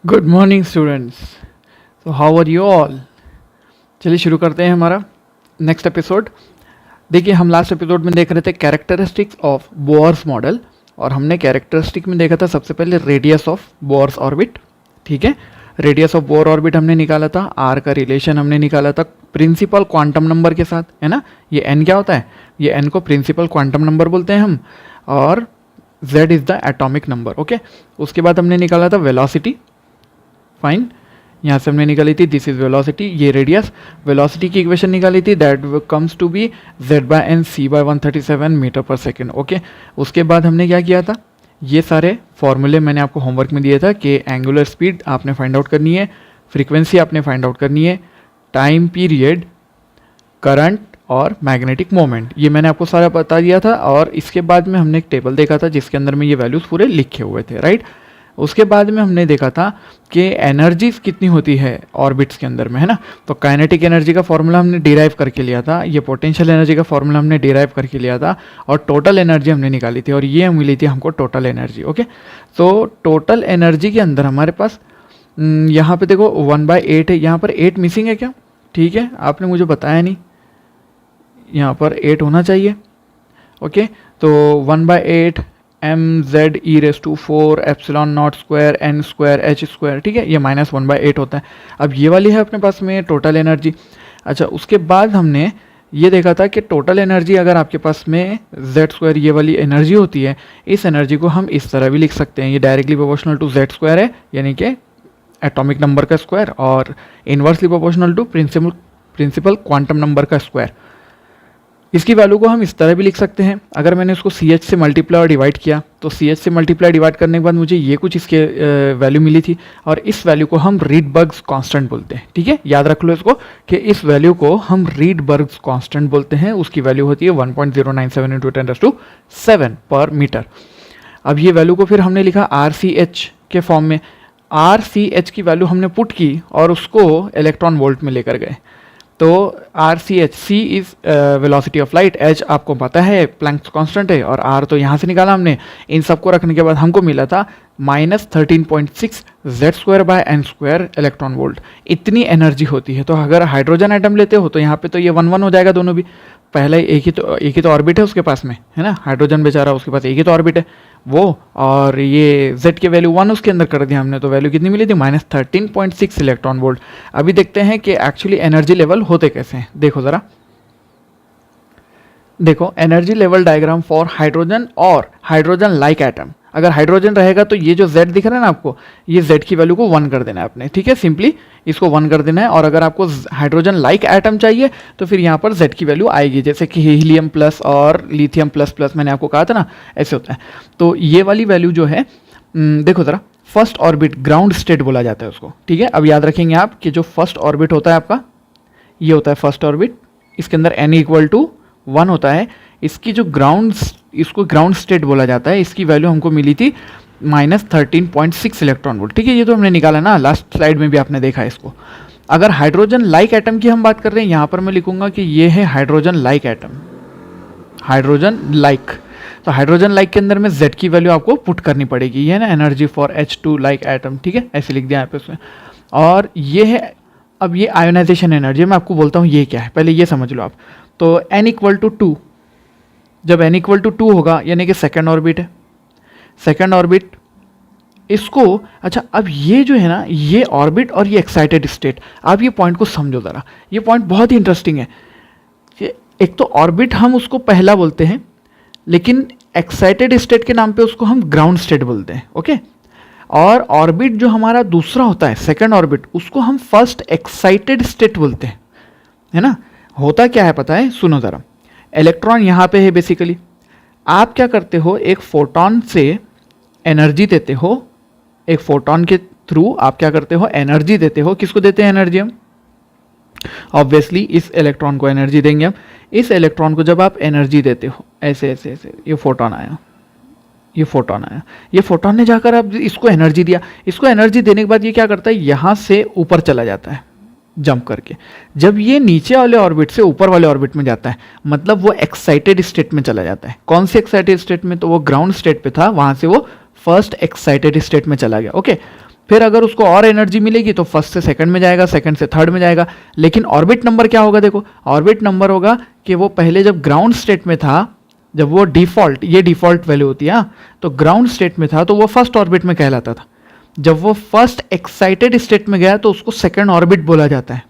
Good morning students. तो how are you all. चलिए शुरू करते हैं हमारा नेक्स्ट एपिसोड। देखिए हम लास्ट एपिसोड में देख रहे थे कैरेक्टरिस्टिक्स ऑफ बोर्स मॉडल, और हमने कैरेक्टरिस्टिक में देखा था सबसे पहले रेडियस ऑफ बोर्स ऑर्बिट। ठीक है, रेडियस ऑफ बोर ऑर्बिट हमने निकाला था, आर का रिलेशन हमने निकाला था प्रिंसिपल क्वांटम नंबर के साथ, है ना। ये एन क्या होता है, ये एन को प्रिंसिपल क्वांटम नंबर बोलते हैं हम, और z is the atomic number. Okay, उसके बाद हमने निकाला था वेलोसिटी। फाइन, यहाँ से हमने निकाली थी दिस इज वेलोसिटी, ये रेडियस। वेलोसिटी की इक्वेशन निकाली थी that comes to be z/n c/137 metre पर सेकेंड। ओके, उसके बाद हमने क्या किया था, ये सारे फॉर्मूले मैंने आपको होमवर्क में दिया था कि एंगुलर स्पीड आपने फाइंड आउट करनी है, फ्रीक्वेंसी आपने फाइंड आउट करनी है, टाइम पीरियड, करंट और मैग्नेटिक मोमेंट, ये मैंने आपको सारा बता दिया था। और इसके बाद में हमने एक टेबल देखा था जिसके अंदर में ये वैल्यूज़ पूरे लिखे हुए थे, राइट। उसके बाद में हमने देखा था कि एनर्जी कितनी होती है ऑर्बिट्स के अंदर में, है ना। तो काइनेटिक एनर्जी का फॉर्मूला हमने डिराइव करके लिया था, ये पोटेंशियल एनर्जी का फॉर्मूला हमने डिराइव करके लिया था, और टोटल एनर्जी हमने निकाली थी, और ये मिली थी हमको टोटल एनर्जी। ओके, तो टोटल एनर्जी के अंदर हमारे पास यहाँ पे देखो 1/8 है, यहाँ पर 8 मिसिंग है क्या, ठीक है, आपने मुझे बताया नहीं, यहाँ पर 8 होना चाहिए। ओके, तो 1/8 mz(e⁴ epsilon not square n square h square, ठीक है, ये -1/8 होता है। अब ये वाली है अपने पास में टोटल एनर्जी। अच्छा, उसके बाद हमने ये देखा था कि टोटल एनर्जी अगर आपके पास में z² ये वाली एनर्जी होती है, इस एनर्जी को हम इस तरह भी लिख सकते हैं, ये डायरेक्टली प्रोपोर्शनल टू z² है, यानी कि एटॉमिक नंबर का स्क्वायर, और inversely proportional to principal quantum number का स्क्वायर। इसकी वैल्यू को हम इस तरह भी लिख सकते हैं, अगर मैंने उसको CH से मल्टीप्लाई और डिवाइड किया, तो CH से मल्टीप्लाई डिवाइड करने के बाद मुझे ये कुछ इसके वैल्यू मिली थी, और इस वैल्यू को हम रीडबर्ग्स कांस्टेंट बोलते हैं। ठीक है, याद रख लो इसको कि इस वैल्यू को हम रीडबर्ग्स कांस्टेंट बोलते हैं, उसकी वैल्यू होती है 1.097 × 10⁷ पर मीटर। अब ये वैल्यू को फिर हमने लिखा RCH के फॉर्म में, RCH की वैल्यू हमने पुट की और उसको इलेक्ट्रॉन वोल्ट में लेकर गए। तो RCH, C is velocity of light, H आपको पता है प्लैंक्स कांस्टेंट है, और R तो यहाँ से निकाला हमने। इन सबको रखने के बाद हमको मिला था -13.6 z²/n² इलेक्ट्रॉन वोल्ट। इतनी एनर्जी होती है। तो अगर हाइड्रोजन एटम लेते हो तो यहाँ पे तो ये 1 1 हो जाएगा दोनों भी। पहले एक ही तो ऑर्बिट है उसके पास में, है ना, हाइड्रोजन बेचारा, उसके पास एक ही तो ऑर्बिट है वो, और ये z की वैल्यू 1 उसके अंदर कर दिया हमने, तो वैल्यू कितनी मिली थी, -13.6 इलेक्ट्रॉन वोल्ट। अभी देखते हैं कि एक्चुअली एनर्जी लेवल होते कैसे हैं। देखो ज़रा, देखो energy level diagram for hydrogen और हाइड्रोजन लाइक एटम। अगर हाइड्रोजन रहेगा तो ये जो Z दिख रहा है ना आपको, ये Z की वैल्यू को 1 कर देना है आपने, ठीक है, सिंपली इसको 1 कर देना है। और अगर आपको हाइड्रोजन लाइक एटम चाहिए तो फिर यहाँ पर Z की वैल्यू आएगी, जैसे कि हीलियम प्लस और लिथियम प्लस प्लस, मैंने आपको कहा था ना, ऐसे होता है। तो ये वाली वैल्यू जो है, देखो ज़रा, फर्स्ट ऑर्बिट ग्राउंड स्टेट बोला जाता है उसको, ठीक है। अब याद रखेंगे आप कि जो फर्स्ट ऑर्बिट होता है आपका, ये होता है फर्स्ट ऑर्बिट, इसके अंदर n = 1 होता है। इसकी जो इसको ग्राउंड स्टेट बोला जाता है। इसकी वैल्यू हमको मिली थी -13.6 इलेक्ट्रॉन वोल्ट, ठीक है, ये तो हमने निकाला ना, लास्ट स्लाइड में भी आपने देखा इसको। अगर हाइड्रोजन लाइक एटम की हम बात कर रहे हैं, यहाँ पर मैं लिखूंगा कि ये है hydrogen like atom, hydrogen like. तो हाइड्रोजन लाइक के अंदर में Z की वैल्यू आपको पुट करनी पड़ेगी, ये है ना, energy for H2 like atom, ठीक है, ऐसे लिख दिया यहाँ पे उसमें। और ये है, अब ये आयोनाइजेशन एनर्जी, मैं आपको बोलता हूँ ये क्या है, पहले ये समझ लो आप। तो n = 2, जब n = 2 होगा यानी कि सेकेंड ऑर्बिट है, सेकेंड ऑर्बिट इसको। अच्छा, अब ये जो है ना, ये ऑर्बिट और ये एक्साइटेड स्टेट, आप ये पॉइंट को समझो ज़रा, ये पॉइंट बहुत ही इंटरेस्टिंग है कि एक तो ऑर्बिट हम उसको पहला बोलते हैं, लेकिन एक्साइटेड स्टेट के नाम पे उसको हम ग्राउंड स्टेट बोलते हैं। ओके, और ऑर्बिट जो हमारा दूसरा होता है सेकेंड ऑर्बिट, उसको हम फर्स्ट एक्साइटेड स्टेट बोलते हैं, है ना। होता क्या है पता है, सुनो ज़रा, इलेक्ट्रॉन यहाँ पे है बेसिकली, आप क्या करते हो, एक फोटोन से एनर्जी देते हो, एक फोटोन के थ्रू आप क्या करते हो, एनर्जी देते हो। किसको देते हैं एनर्जी हम, ऑब्वियसली इस इलेक्ट्रॉन को एनर्जी देंगे हम। इस इलेक्ट्रॉन को जब आप एनर्जी देते हो, ऐसे ऐसे ऐसे, ये फोटोन आया, ये फोटोन आया, ये फोटोन ने जाकर आप इसको एनर्जी दिया। इसको एनर्जी देने के बाद ये क्या करता है, यहाँ से ऊपर चला जाता है जंप करके। जब ये नीचे वाले ऑर्बिट से ऊपर वाले ऑर्बिट में जाता है, मतलब वो एक्साइटेड स्टेट में चला जाता है। कौन से एक्साइटेड स्टेट में, तो वो ग्राउंड स्टेट पे था, वहां से वो फर्स्ट एक्साइटेड स्टेट में चला गया। ओके, फिर अगर उसको और एनर्जी मिलेगी तो फर्स्ट से सेकंड में जाएगा, सेकंड से थर्ड में जाएगा। लेकिन ऑर्बिट नंबर क्या होगा, देखो ऑर्बिट नंबर होगा कि वो पहले जब ग्राउंड स्टेट में था, जब वो डिफॉल्ट, ये डिफॉल्ट वैल्यू होती है, तो ग्राउंड स्टेट में था तो वो फर्स्ट ऑर्बिट में कहलाता था। जब वो फर्स्ट एक्साइटेड स्टेट में गया तो उसको सेकंड ऑर्बिट बोला जाता है।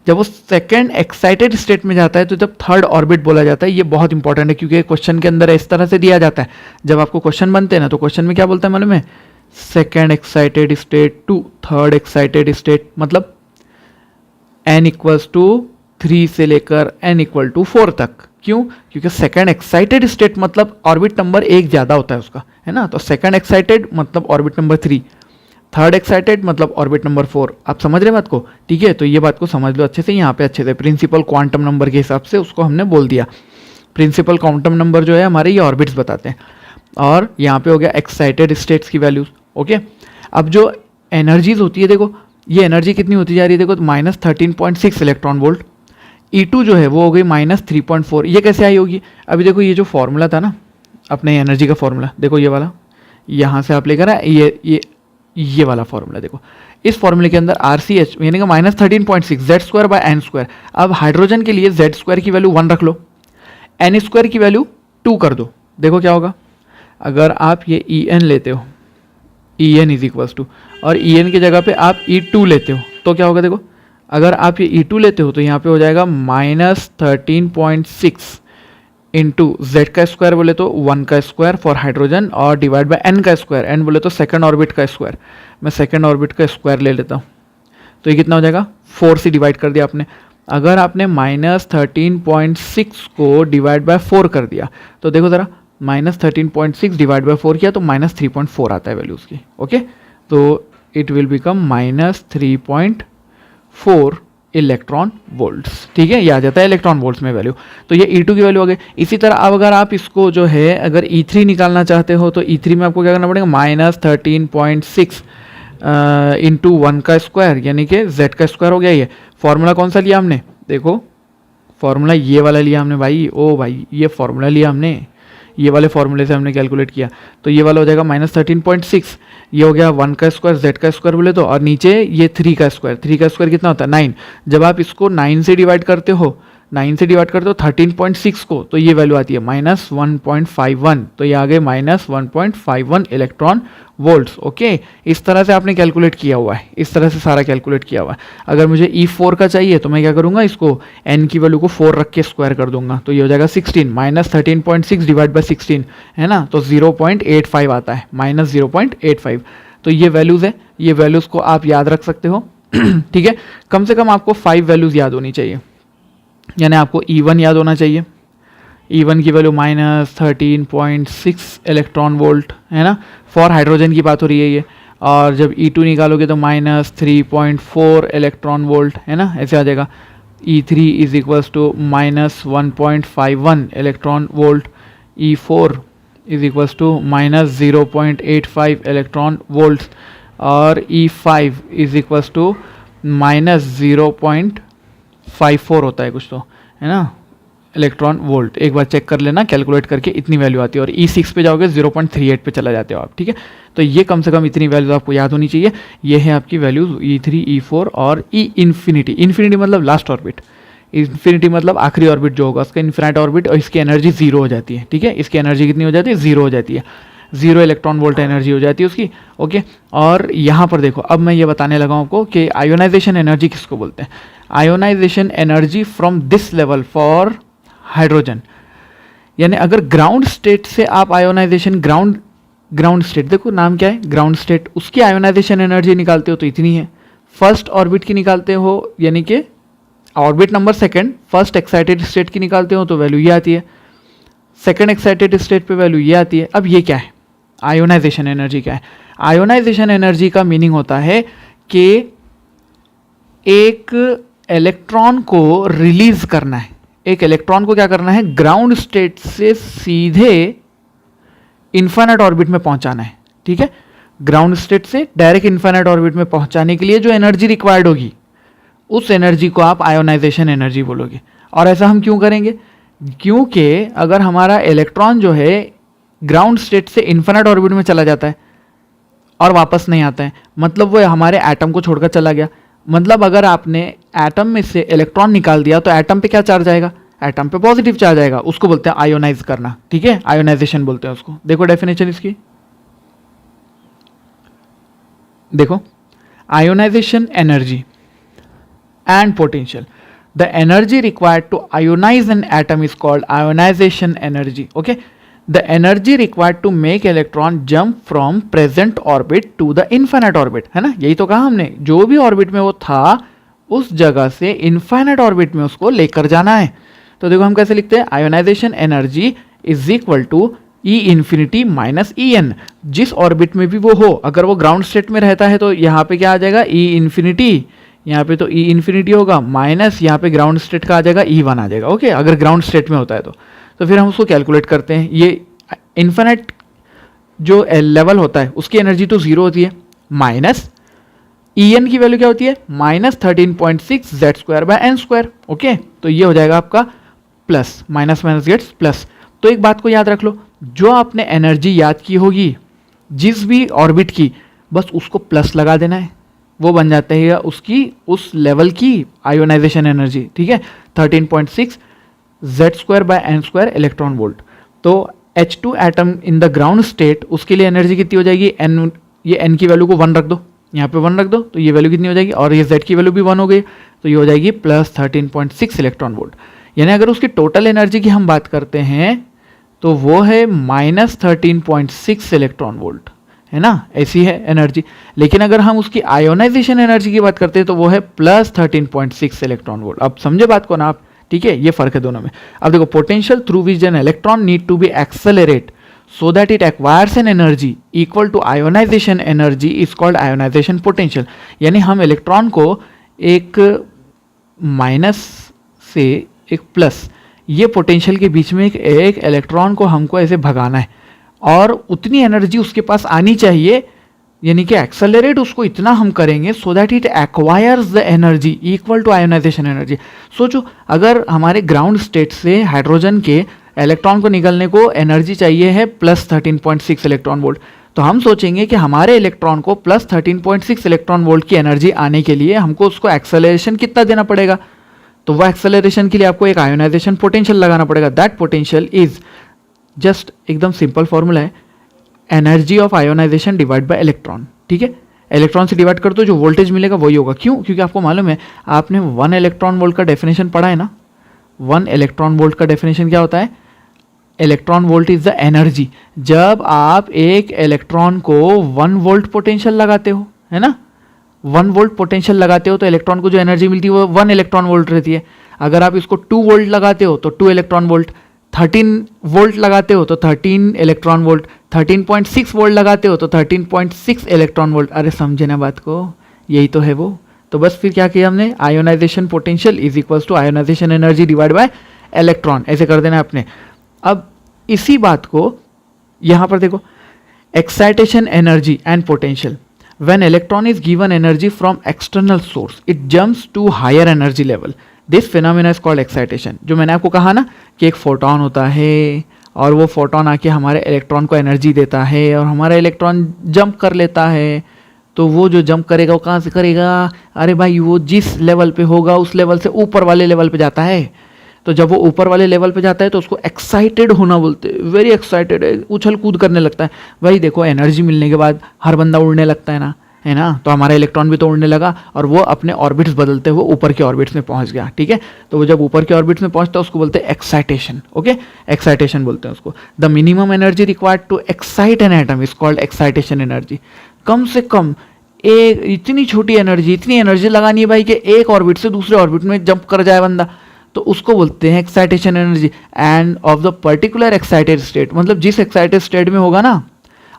जब वो सेकंड एक्साइटेड स्टेट में जाता है तो जब थर्ड ऑर्बिट बोला जाता है। ये बहुत इंपॉर्टेंट है क्योंकि क्वेश्चन के अंदर इस तरह से दिया जाता है। जब आपको क्वेश्चन बनते हैं ना तो क्वेश्चन में क्या बोलता है मालूम है, second excited state to third excited state, मतलब n इक्वल्स टू 3 से लेकर n इक्वल टू 4 तक। क्यों? क्योंकि सेकंड एक्साइटेड स्टेट मतलब ऑर्बिट नंबर 1 ज़्यादा होता है उसका, है ना। तो सेकंड एक्साइटेड मतलब ऑर्बिट नंबर 3, थर्ड एक्साइटेड मतलब ऑर्बिट नंबर 4। आप समझ रहे बात को? ठीक है, तो ये बात को समझ लो अच्छे से, यहाँ पे अच्छे से प्रिंसिपल क्वांटम नंबर के हिसाब से उसको हमने बोल दिया। प्रिंसिपल क्वांटम नंबर जो है हमारे ये ऑर्बिट्स बताते हैं। और यहाँ पे हो गया एक्साइटेड स्टेट्स की वैल्यूज। ओके, अब जो एनर्जीज होती है, देखो ये एनर्जी कितनी होती जा रही है, देखो -13.6 इलेक्ट्रॉन वोल्ट। E2 जो है वो हो गई -3.4। ये कैसे आई होगी? अभी देखो ये जो फॉर्मूला था ना अपने एनर्जी का फॉर्मूला, देखो ये वाला, यहाँ से आप लेकर आए ये वाला फॉर्मूला, देखो इस फॉर्मूले के अंदर RCH यानी कि -13.6 Z²/n²। अब हाइड्रोजन के लिए Z² की वैल्यू 1 रख लो, n² की वैल्यू 2 कर दो। देखो क्या होगा, अगर आप ये En लेते हो, En इज इक्वल्स टू, और En की जगह पे आप E2 लेते हो तो क्या होगा, देखो अगर आप ये E2 लेते हो तो यहाँ पे हो जाएगा -13.6 इंटू Z का स्क्वायर बोले तो 1 का स्क्वायर फॉर हाइड्रोजन, और डिवाइड बाय n का स्क्वायर, n बोले तो सेकंड ऑर्बिट का स्क्वायर। मैं सेकंड ऑर्बिट का स्क्वायर ले लेता हूँ तो ये कितना हो जाएगा, 4 से डिवाइड कर दिया आपने। अगर आपने -13.6 को डिवाइड बाय 4 कर दिया तो देखो ज़रा, -13.6 डिवाइड बाय 4 किया तो -3.4 आता है वैल्यू उसकी। ओके, तो it will become -3.4 electron volts. ठीक है, ये आ जाता है इलेक्ट्रॉन वोल्ट्स में वैल्यू। तो ये E2 की वैल्यू हो गई। इसी तरह अब अगर आप इसको जो है अगर E3 निकालना चाहते हो तो E3 में आपको क्या करना पड़ेगा, -13.6 इंटू 1 का स्क्वायर यानी कि Z का स्क्वायर हो गया। ये फॉर्मूला कौन सा लिया हमने, देखो फॉर्मूला ये वाला लिया हमने भाई। ओ भाई, ये फॉर्मूला लिया हमने, ये वाले फॉर्मूले से हमने कैलकुलेट किया तो ये वाला हो जाएगा -13.6। ये हो गया 1 का स्क्वायर, Z का स्क्वायर बोले तो, और नीचे ये 3 का स्क्वायर। 3 का स्क्वायर कितना होता है, 9। जब आप इसको 9 से डिवाइड करते हो, 13.6 को, तो ये वैल्यू आती है -1.51। तो ये आ गए -1.51 इलेक्ट्रॉन वोल्ट्स। ओके, इस तरह से आपने कैलकुलेट किया हुआ है, इस तरह से सारा कैलकुलेट किया हुआ है। अगर मुझे E4 का चाहिए तो मैं क्या करूँगा, इसको n की वैल्यू को 4 रख के स्क्वायर कर दूंगा तो ये हो जाएगा 16, -13.6 डिवाइड बाई 16 है ना, तो 0.85 आता है, -0.85। तो ये वैल्यूज़ है, ये वैल्यूज़ को आप याद रख सकते हो। ठीक है, कम से कम आपको 5 वैल्यूज़ याद होनी चाहिए। यानी आपको E1 याद होना चाहिए, E1 की वैल्यू -13.6 इलेक्ट्रॉन वोल्ट है ना, फॉर हाइड्रोजन की बात हो रही है ये। और जब E2 निकालोगे तो -3.4 इलेक्ट्रॉन वोल्ट है ना, ऐसे आ जाएगा। E3 is equals to -1.51 electron volt. E4 is equals to -0.85 electron volt, और E5 इज इक्वल्स टू -0.54 होता है कुछ तो, है ना, इलेक्ट्रॉन वोल्ट। एक बार चेक कर लेना कैलकुलेट करके, इतनी वैल्यू आती है। और E6 पे जाओगे 0.38 पे चला जाते हो आप। ठीक है, तो ये कम से कम इतनी वैल्यूज आपको याद होनी चाहिए। ये है आपकी वैल्यूज E3, E4 और E इन्फिनिटी। इन्फिनिटी मतलब लास्ट ऑर्बिट, इन्फिनिटी मतलब आखिरी ऑर्बिट जो होगा उसका इन्फिनाइट ऑर्बिट, और इसकी एनर्जी 0 हो जाती है। ठीक है, इसकी एनर्जी कितनी हो जाती है, 0 हो जाती है, 0 इलेक्ट्रॉन वोल्ट एनर्जी हो जाती है उसकी। ओके, और यहाँ पर देखो अब मैं ये बताने लगा हूँ आपको कि आयोनाइजेशन एनर्जी किसको बोलते हैं। Ionisation energy from this level for hydrogen, यानी अगर ग्राउंड स्टेट से आप आयोनाइजेशन, ग्राउंड स्टेट देखो नाम क्या है, ग्राउंड स्टेट, उसकी आयोनाइजेशन एनर्जी निकालते हो तो इतनी है। फर्स्ट ऑर्बिट की निकालते हो यानी कि orbit number second, first excited state की निकालते हो तो वैल्यू ये आती है, सेकंड एक्साइटेड स्टेट पे वैल्यू ये आती है। अब ये क्या है, आयोनाइजेशन एनर्जी क्या है। आयोनाइजेशन एनर्जी का मीनिंग होता है कि एक इलेक्ट्रॉन को रिलीज करना है, एक इलेक्ट्रॉन को क्या करना है, ग्राउंड स्टेट से सीधे इन्फाइनाइट ऑर्बिट में पहुंचाना है। ठीक है, ग्राउंड स्टेट से डायरेक्ट इन्फाइनाइट ऑर्बिट में पहुंचाने के लिए जो एनर्जी रिक्वायर्ड होगी उस एनर्जी को आप आयोनाइजेशन एनर्जी बोलोगे। और ऐसा हम क्यों करेंगे, क्योंकि अगर हमारा इलेक्ट्रॉन जो है ग्राउंड स्टेट से इन्फाइनाइट ऑर्बिट में चला जाता है और वापस नहीं आता है, मतलब वो हमारे एटम को छोड़कर चला गया। मतलब अगर आपने एटम में से इलेक्ट्रॉन निकाल दिया तो एटम पे क्या चार्ज आएगा, एटम पे पॉजिटिव चार्ज आएगा, उसको बोलते हैं आयोनाइज करना, ठीक है, आयोनाइजेशन बोलते हैं उसको। देखो डेफिनेशन इसकी, देखो ionisation energy and potential. The energy required to ionize an atom is called ionization energy. Okay, the energy required to make electron jump from present orbit to the infinite orbit, है ना, यही तो कहा हमने, जो भी ऑर्बिट में वो था उस जगह से इनफाइनाइट ऑर्बिट में उसको लेकर जाना है। तो देखो हम कैसे लिखते हैं, ionisation energy is equal to E infinity minus E n. जिस ऑर्बिट में भी वो हो, अगर वो ग्राउंड स्टेट में रहता है तो यहाँ पे क्या आ जाएगा, ई इन्फिनिटी, यहाँ पे तो ई इन्फिनिटी होगा, माइनस यहाँ पे ग्राउंड स्टेट का आ जाएगा ई वन आ जाएगा। ओके, अगर ग्राउंड स्टेट में होता है तो फिर हम उसको कैलकुलेट करते हैं। ये इन्फिनिट जो लेवल होता है उसकी एनर्जी तो जीरो होती है, माइनस ई एन की वैल्यू क्या होती है, minus 13.6 Z square by n square. Okay, तो ये हो जाएगा आपका plus, minus minus gets plus. तो एक बात को याद रख लो, जो आपने एनर्जी याद की होगी जिस भी ऑर्बिट की, बस उसको प्लस लगा देना है, वो बन जाता है उसकी उस लेवल की आयोनाइजेशन एनर्जी, ठीक है, 13.6 Z square by n square electron volt. तो H2 atom in the ground state, उसके लिए एनर्जी कितनी हो जाएगी, एन, ये एन की वैल्यू को 1 रख दो, यहाँ पे 1 रख दो, तो ये वैल्यू कितनी हो जाएगी, और ये जेड की वैल्यू भी 1 हो गई, तो ये हो जाएगी प्लस 13.6 इलेक्ट्रॉन वोल्ट। यानी अगर उसकी टोटल एनर्जी की हम बात करते हैं तो वो है माइनस 13.6 इलेक्ट्रॉन वोल्ट, है ना, ऐसी है एनर्जी। लेकिन अगर हम उसकी आयोनाइजेशन एनर्जी की बात करते हैं तो वो है प्लस 13.6 इलेक्ट्रॉन वोल्ट। अब समझे बात को ना आप, ठीक है, ये फर्क है दोनों में। अब देखो, potential through which an electron need to be accelerate so that it acquires an energy equal to ionization energy is called ionization potential। यानी हम इलेक्ट्रॉन को एक माइनस से एक प्लस, ये पोटेंशियल के बीच में एक इलेक्ट्रॉन को हमको ऐसे भगाना है और उतनी एनर्जी उसके पास आनी चाहिए, यानी कि एक्सेलरेट उसको इतना हम करेंगे so that it acquires the energy equal to ionisation energy. सोचो, अगर हमारे ग्राउंड स्टेट से हाइड्रोजन के इलेक्ट्रॉन को निकलने को एनर्जी चाहिए है प्लस 13.6 इलेक्ट्रॉन वोल्ट, तो हम सोचेंगे कि हमारे इलेक्ट्रॉन को प्लस 13.6 इलेक्ट्रॉन वोल्ट की एनर्जी आने के लिए हमको उसको एक्सेलरेशन कितना देना पड़ेगा, तो वो एक्सेलरेशन के लिए आपको एक आयोनाइजेशन पोटेंशियल लगाना पड़ेगा। दैट पोटेंशियल इज जस्ट, एकदम सिंपल फॉर्मूला है, energy of ionisation divide by electron, ठीक है, इलेक्ट्रॉन से डिवाइड कर दो, जो वोल्टेज मिलेगा वही होगा। क्यों? क्योंकि आपको मालूम है, आपने 1 इलेक्ट्रॉन वोल्ट का डेफिनेशन पढ़ा है ना, 1 इलेक्ट्रॉन वोल्ट का डेफिनेशन क्या होता है, electron volt is the energy. जब आप एक इलेक्ट्रॉन को 1 वोल्ट पोटेंशियल लगाते हो, है ना, 1 वोल्ट पोटेंशियल लगाते हो तो इलेक्ट्रॉन को जो एनर्जी मिलती है वो 1 इलेक्ट्रॉन वोल्ट रहती है। अगर आप इसको 2 वोल्ट लगाते हो तो 2 इलेक्ट्रॉन वोल्ट, 13 वोल्ट लगाते हो तो 13 इलेक्ट्रॉन वोल्ट, 13.6 वोल्ट लगाते हो तो 13.6 इलेक्ट्रॉन वोल्ट। अरे समझे ना बात को, यही तो है वो। तो बस फिर क्या किया हमने, ionisation potential is equals to ionisation energy divide by electron, ऐसे कर देना आपने। अब इसी बात को यहाँ पर देखो, excitation energy and potential, when electron is given energy from external source it jumps to higher energy level, this phenomena is called excitation. जो मैंने आपको कहा ना कि एक फोटोन होता है और वो फोटोन आके हमारे इलेक्ट्रॉन को एनर्जी देता है और हमारा इलेक्ट्रॉन जंप कर लेता है, तो वो जो जंप करेगा वो कहाँ से करेगा, अरे भाई वो जिस लेवल पे होगा उस लेवल से ऊपर वाले लेवल पे जाता है। तो जब वो ऊपर वाले लेवल पे जाता है तो उसको एक्साइटेड होना बोलते हैं, वेरी एक्साइटेड है, उछल कूद करने लगता है। भाई देखो, एनर्जी मिलने के बाद हर बंदा उड़ने लगता है ना, है ना, तो हमारा इलेक्ट्रॉन भी तो उड़ने लगा और वो अपने ऑर्बिट्स बदलते हुए ऊपर के ऑर्बिट्स में पहुंच गया, ठीक है। तो वो जब ऊपर के ऑर्बिट्स में पहुंचता है उसको बोलते हैं एक्साइटेशन, ओके, एक्साइटेशन बोलते हैं उसको। The minimum energy required to excite an atom is called excitation energy. कम से कम एक इतनी छोटी एनर्जी, इतनी एनर्जी लगानी है भाई कि एक ऑर्बिट से दूसरे ऑर्बिट में जंप कर जाए बंदा, तो उसको बोलते हैं excitation energy. End of the particular excited state, मतलब जिस एक्साइटेड स्टेट में होगा ना,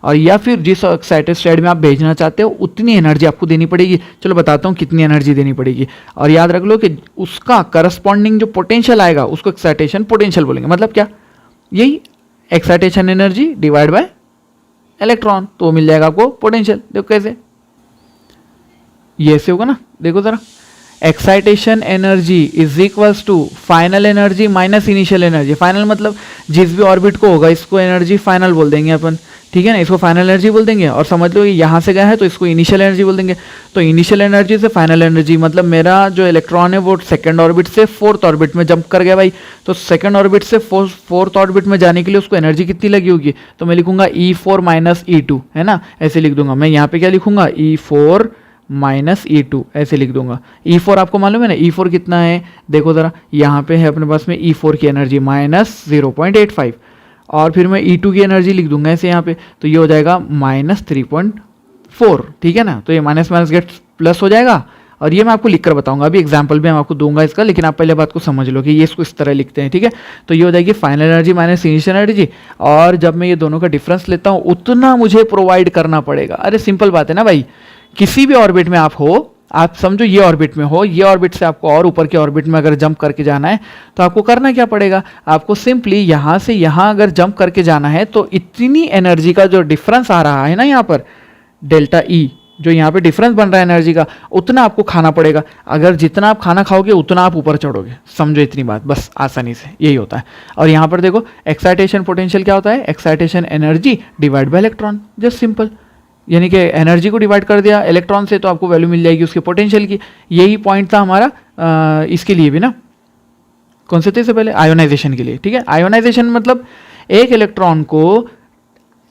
और या फिर जिस एक्साइटेड स्टेट में आप भेजना चाहते हो उतनी एनर्जी आपको देनी पड़ेगी। चलो बताता हूँ कितनी एनर्जी देनी पड़ेगी, और याद रख लो कि उसका करस्पॉन्डिंग जो पोटेंशियल आएगा उसको एक्साइटेशन पोटेंशियल बोलेंगे। मतलब क्या, यही excitation energy divide by electron, तो मिल जाएगा आपको पोटेंशियल। देखो कैसे, ये ऐसे होगा ना, देखो ज़रा, excitation energy is equals to final energy minus initial energy. Final मतलब जिस भी ऑर्बिट को होगा इसको एनर्जी फाइनल बोल देंगे अपन, ठीक है ना, इसको फाइनल एनर्जी बोल देंगे। और समझ लो यहाँ से गया है तो इसको इनिशियल एनर्जी बोल देंगे। तो इनिशियल एनर्जी से फाइनल एनर्जी मतलब मेरा जो इलेक्ट्रॉन है वो सेकंड ऑर्बिट से फोर्थ ऑर्बिट में जंप कर गया भाई। तो सेकंड ऑर्बिट से फोर्थ ऑर्बिट में जाने के लिए उसको एनर्जी कितनी लगी होगी, तो मैं लिखूंगा E4 माइनस E2, है ना, ऐसे लिख दूंगा मैं। यहाँ पे क्या लिखूंगा, E4 माइनस E2 ऐसे लिख दूंगा। E4 आपको मालूम है ना, E4 कितना है, देखो ज़रा, यहाँ पे है अपने पास में E4 की एनर्जी माइनस 0.85, और फिर मैं E2 की एनर्जी लिख दूंगा ऐसे यहाँ पे, तो ये हो जाएगा माइनस 3.4, ठीक है ना। तो ये माइनस माइनस गेट प्लस हो जाएगा, और ये मैं आपको लिख कर बताऊंगा, अभी एग्जाम्पल भी मैं आपको दूंगा इसका, लेकिन आप पहले बात को समझ लो कि ये इसको इस तरह लिखते हैं, ठीक है। तो ये हो जाएगी final energy minus initial energy, और जब मैं ये दोनों का डिफरेंस लेता हूँ उतना मुझे प्रोवाइड करना पड़ेगा। अरे सिंपल बात है ना भाई, किसी भी ऑर्बिट में आप हो, आप समझो ये ऑर्बिट में हो, ये ऑर्बिट से आपको और ऊपर के ऑर्बिट में अगर जंप करके जाना है तो आपको करना क्या पड़ेगा, आपको सिंपली यहाँ से यहाँ अगर जंप करके जाना है तो इतनी एनर्जी का जो डिफरेंस आ रहा है ना यहाँ पर डेल्टा ई, जो यहाँ पे डिफरेंस बन रहा है एनर्जी का, उतना आपको खाना पड़ेगा। अगर जितना आप खाना खाओगे उतना आप ऊपर चढ़ोगे, समझो इतनी बात, बस आसानी से यही होता है। और यहाँ पर देखो एक्साइटेशन पोटेंशियल क्या होता है, excitation energy divide by electron, just simple, यानी कि एनर्जी को डिवाइड कर दिया इलेक्ट्रॉन से तो आपको वैल्यू मिल जाएगी उसके पोटेंशियल की। यही पॉइंट था हमारा इसके लिए भी ना, कौन से थे इससे पहले, आयोनाइजेशन के लिए, ठीक है। आयोनाइजेशन मतलब एक इलेक्ट्रॉन को,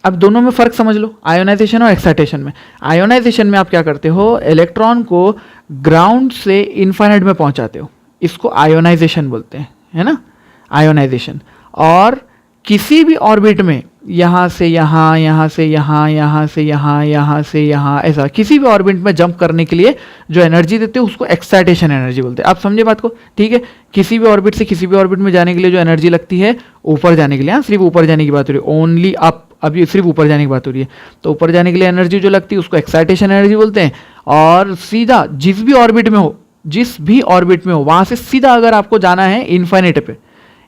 अब दोनों में फर्क समझ लो, आयोनाइजेशन और एक्साइटेशन में। आयोनाइजेशन में आप क्या करते हो, इलेक्ट्रॉन को ग्राउंड से इनफाइनाइट में पहुंचाते हो, इसको आयोनाइजेशन बोलते हैं, है ना, आयोनाइजेशन। और किसी भी ऑर्बिट में यहाँ से यहाँ, यहाँ से यहाँ, यहाँ से यहाँ, यहाँ से यहाँ, ऐसा किसी भी ऑर्बिट में जंप करने के लिए जो एनर्जी देते हैं उसको एक्साइटेशन एनर्जी बोलते हैं। आप समझे बात को, ठीक है। किसी भी ऑर्बिट से किसी भी ऑर्बिट में जाने के लिए जो एनर्जी लगती है ऊपर जाने के लिए, हाँ सिर्फ ऊपर जाने की बात हो रही है, ओनली अप, अभी सिर्फ ऊपर जाने की बात हो रही है, तो ऊपर जाने के लिए एनर्जी जो लगती है उसको एक्साइटेशन एनर्जी बोलते हैं। और सीधा जिस भी ऑर्बिट में हो, जिस भी ऑर्बिट में हो वहाँ से सीधा अगर आपको जाना है इनफाइनाइट पे,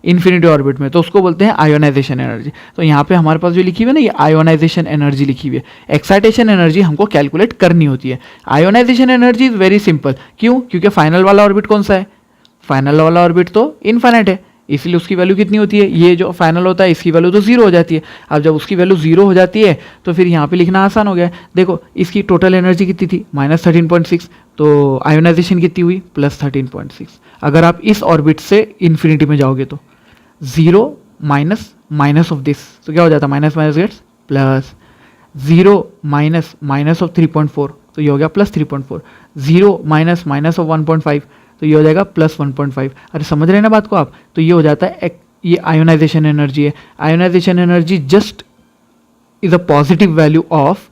इन्फिनिटी ऑर्बिट में, तो उसको बोलते हैं आयोनाइजेशन एनर्जी। तो यहाँ पे हमारे पास जो लिखी हुई है ना, ये आयोनाइजेशन एनर्जी लिखी हुई है। एक्साइटेशन एनर्जी हमको कैलकुलेट करनी होती है। Ionisation energy is very simple, क्यों, क्योंकि फाइनल वाला ऑर्बिट कौन सा है, फाइनल वाला ऑर्बिट तो इनफाइनाइट है, इसलिए उसकी वैल्यू कितनी होती है, ये जो फाइनल होता है इसकी वैल्यू तो जीरो हो जाती है। अब जब उसकी वैल्यू जीरो हो जाती है तो फिर यहाँ पे लिखना आसान हो गया। देखो इसकी टोटल एनर्जी कितनी थी, माइनस 13.6, तो आयोनाइजेशन कितनी हुई, प्लस 13.6। अगर आप इस ऑर्बिट से इन्फिनिटी में जाओगे तो zero minus minus of this, तो क्या हो जाता है, minus minus gets plus, zero minus minus of 3.4, तो ये हो गया plus 3.4, zero minus minus of 1.5, तो ये हो जाएगा प्लस 1.5। अरे समझ रहे हैं ना बात को आप, तो ये हो जाता है ये आयोनाइजेशन एनर्जी है। Ionisation energy just is a positive value of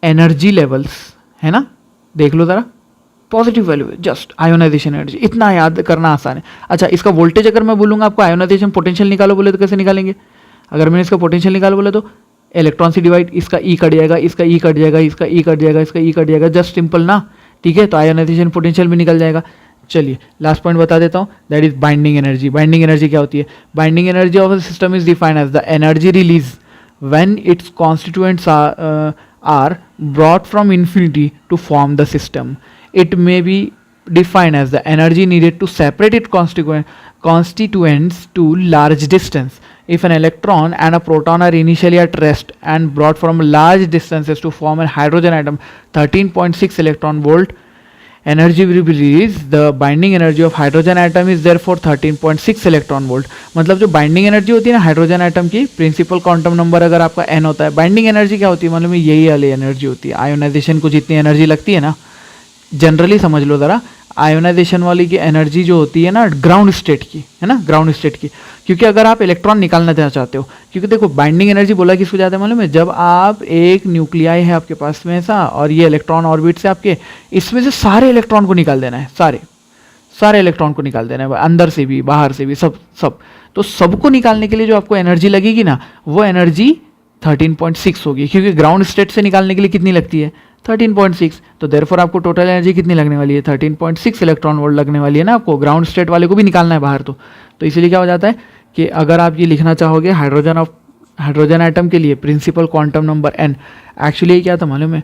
energy levels, है ना, देख लो जरा, पॉजिटिव वैल्यू है जस्ट आयोनाइजेशन एनर्जी, इतना याद करना आसान है। अच्छा इसका वोल्टेज अगर मैं बोलूँगा आपको आयोनाइजेशन पोटेंशियल निकालो बोले तो कैसे निकालेंगे, अगर मैंने इसका पोटेंशियल निकालो बोले तो इलेक्ट्रॉन से डिवाइड, इसका ई कट जाएगा, इसका ई कट जाएगा, इसका ई कट जाएगा, इसका ई कट जाएगा, जस्ट सिंपल ना, ठीक है। तो आयोनाइजेशन पोटेंशियल भी निकल जाएगा। चलिए लास्ट पॉइंट बता देता हूँ, that is binding energy. Binding energy क्या होती है, binding energy of a system is defined as the energy release when its constituents are brought from infinity to form the system. It may be defined as the energy needed to separate its constituents to large distance. If an electron and a proton are initially at rest and brought from large distances to form a hydrogen atom, 13.6 electron volt energy will be released. The binding energy of hydrogen atom is therefore 13.6 electron volt. मतलब जो binding energy होती है ना hydrogen atom की, principal quantum number अगर आपका n होता है, बाइंडिंग एनर्जी क्या होती है मतलब यही वाली एनर्जी होती है। आयोनाइजेशन को जितनी एनर्जी लगती है ना, जनरली समझ लो ज़रा, आयोनाइजेशन वाली की एनर्जी जो होती है ना ग्राउंड स्टेट की, है ना, ग्राउंड स्टेट की। क्योंकि अगर आप इलेक्ट्रॉन निकालना चाहते हो, क्योंकि देखो बाइंडिंग एनर्जी बोला किसको जाता है मालूम है, जब आप एक न्यूक्लियाई है आपके पास में ऐसा और ये इलेक्ट्रॉन ऑर्बिट से आपके, इसमें से सारे इलेक्ट्रॉन को निकाल देना है, सारे इलेक्ट्रॉन को निकाल देना है, अंदर से भी बाहर से भी, सब। तो सबको निकालने के लिए जो आपको एनर्जी लगेगी ना, वो एनर्जी 13.6 होगी, क्योंकि ग्राउंड स्टेट से निकालने के लिए कितनी लगती है 13.6। तो देयरफॉर आपको टोटल एनर्जी कितनी लगने वाली है 13.6 इलेक्ट्रॉन वोल्ट लगने वाली है ना आपको। ग्राउंड स्टेट वाले को भी निकालना है बाहर, तो इसीलिए क्या हो जाता है कि अगर आप ये लिखना चाहोगे हाइड्रोजन एटम के लिए principal quantum number n, actually क्या था मालूम है,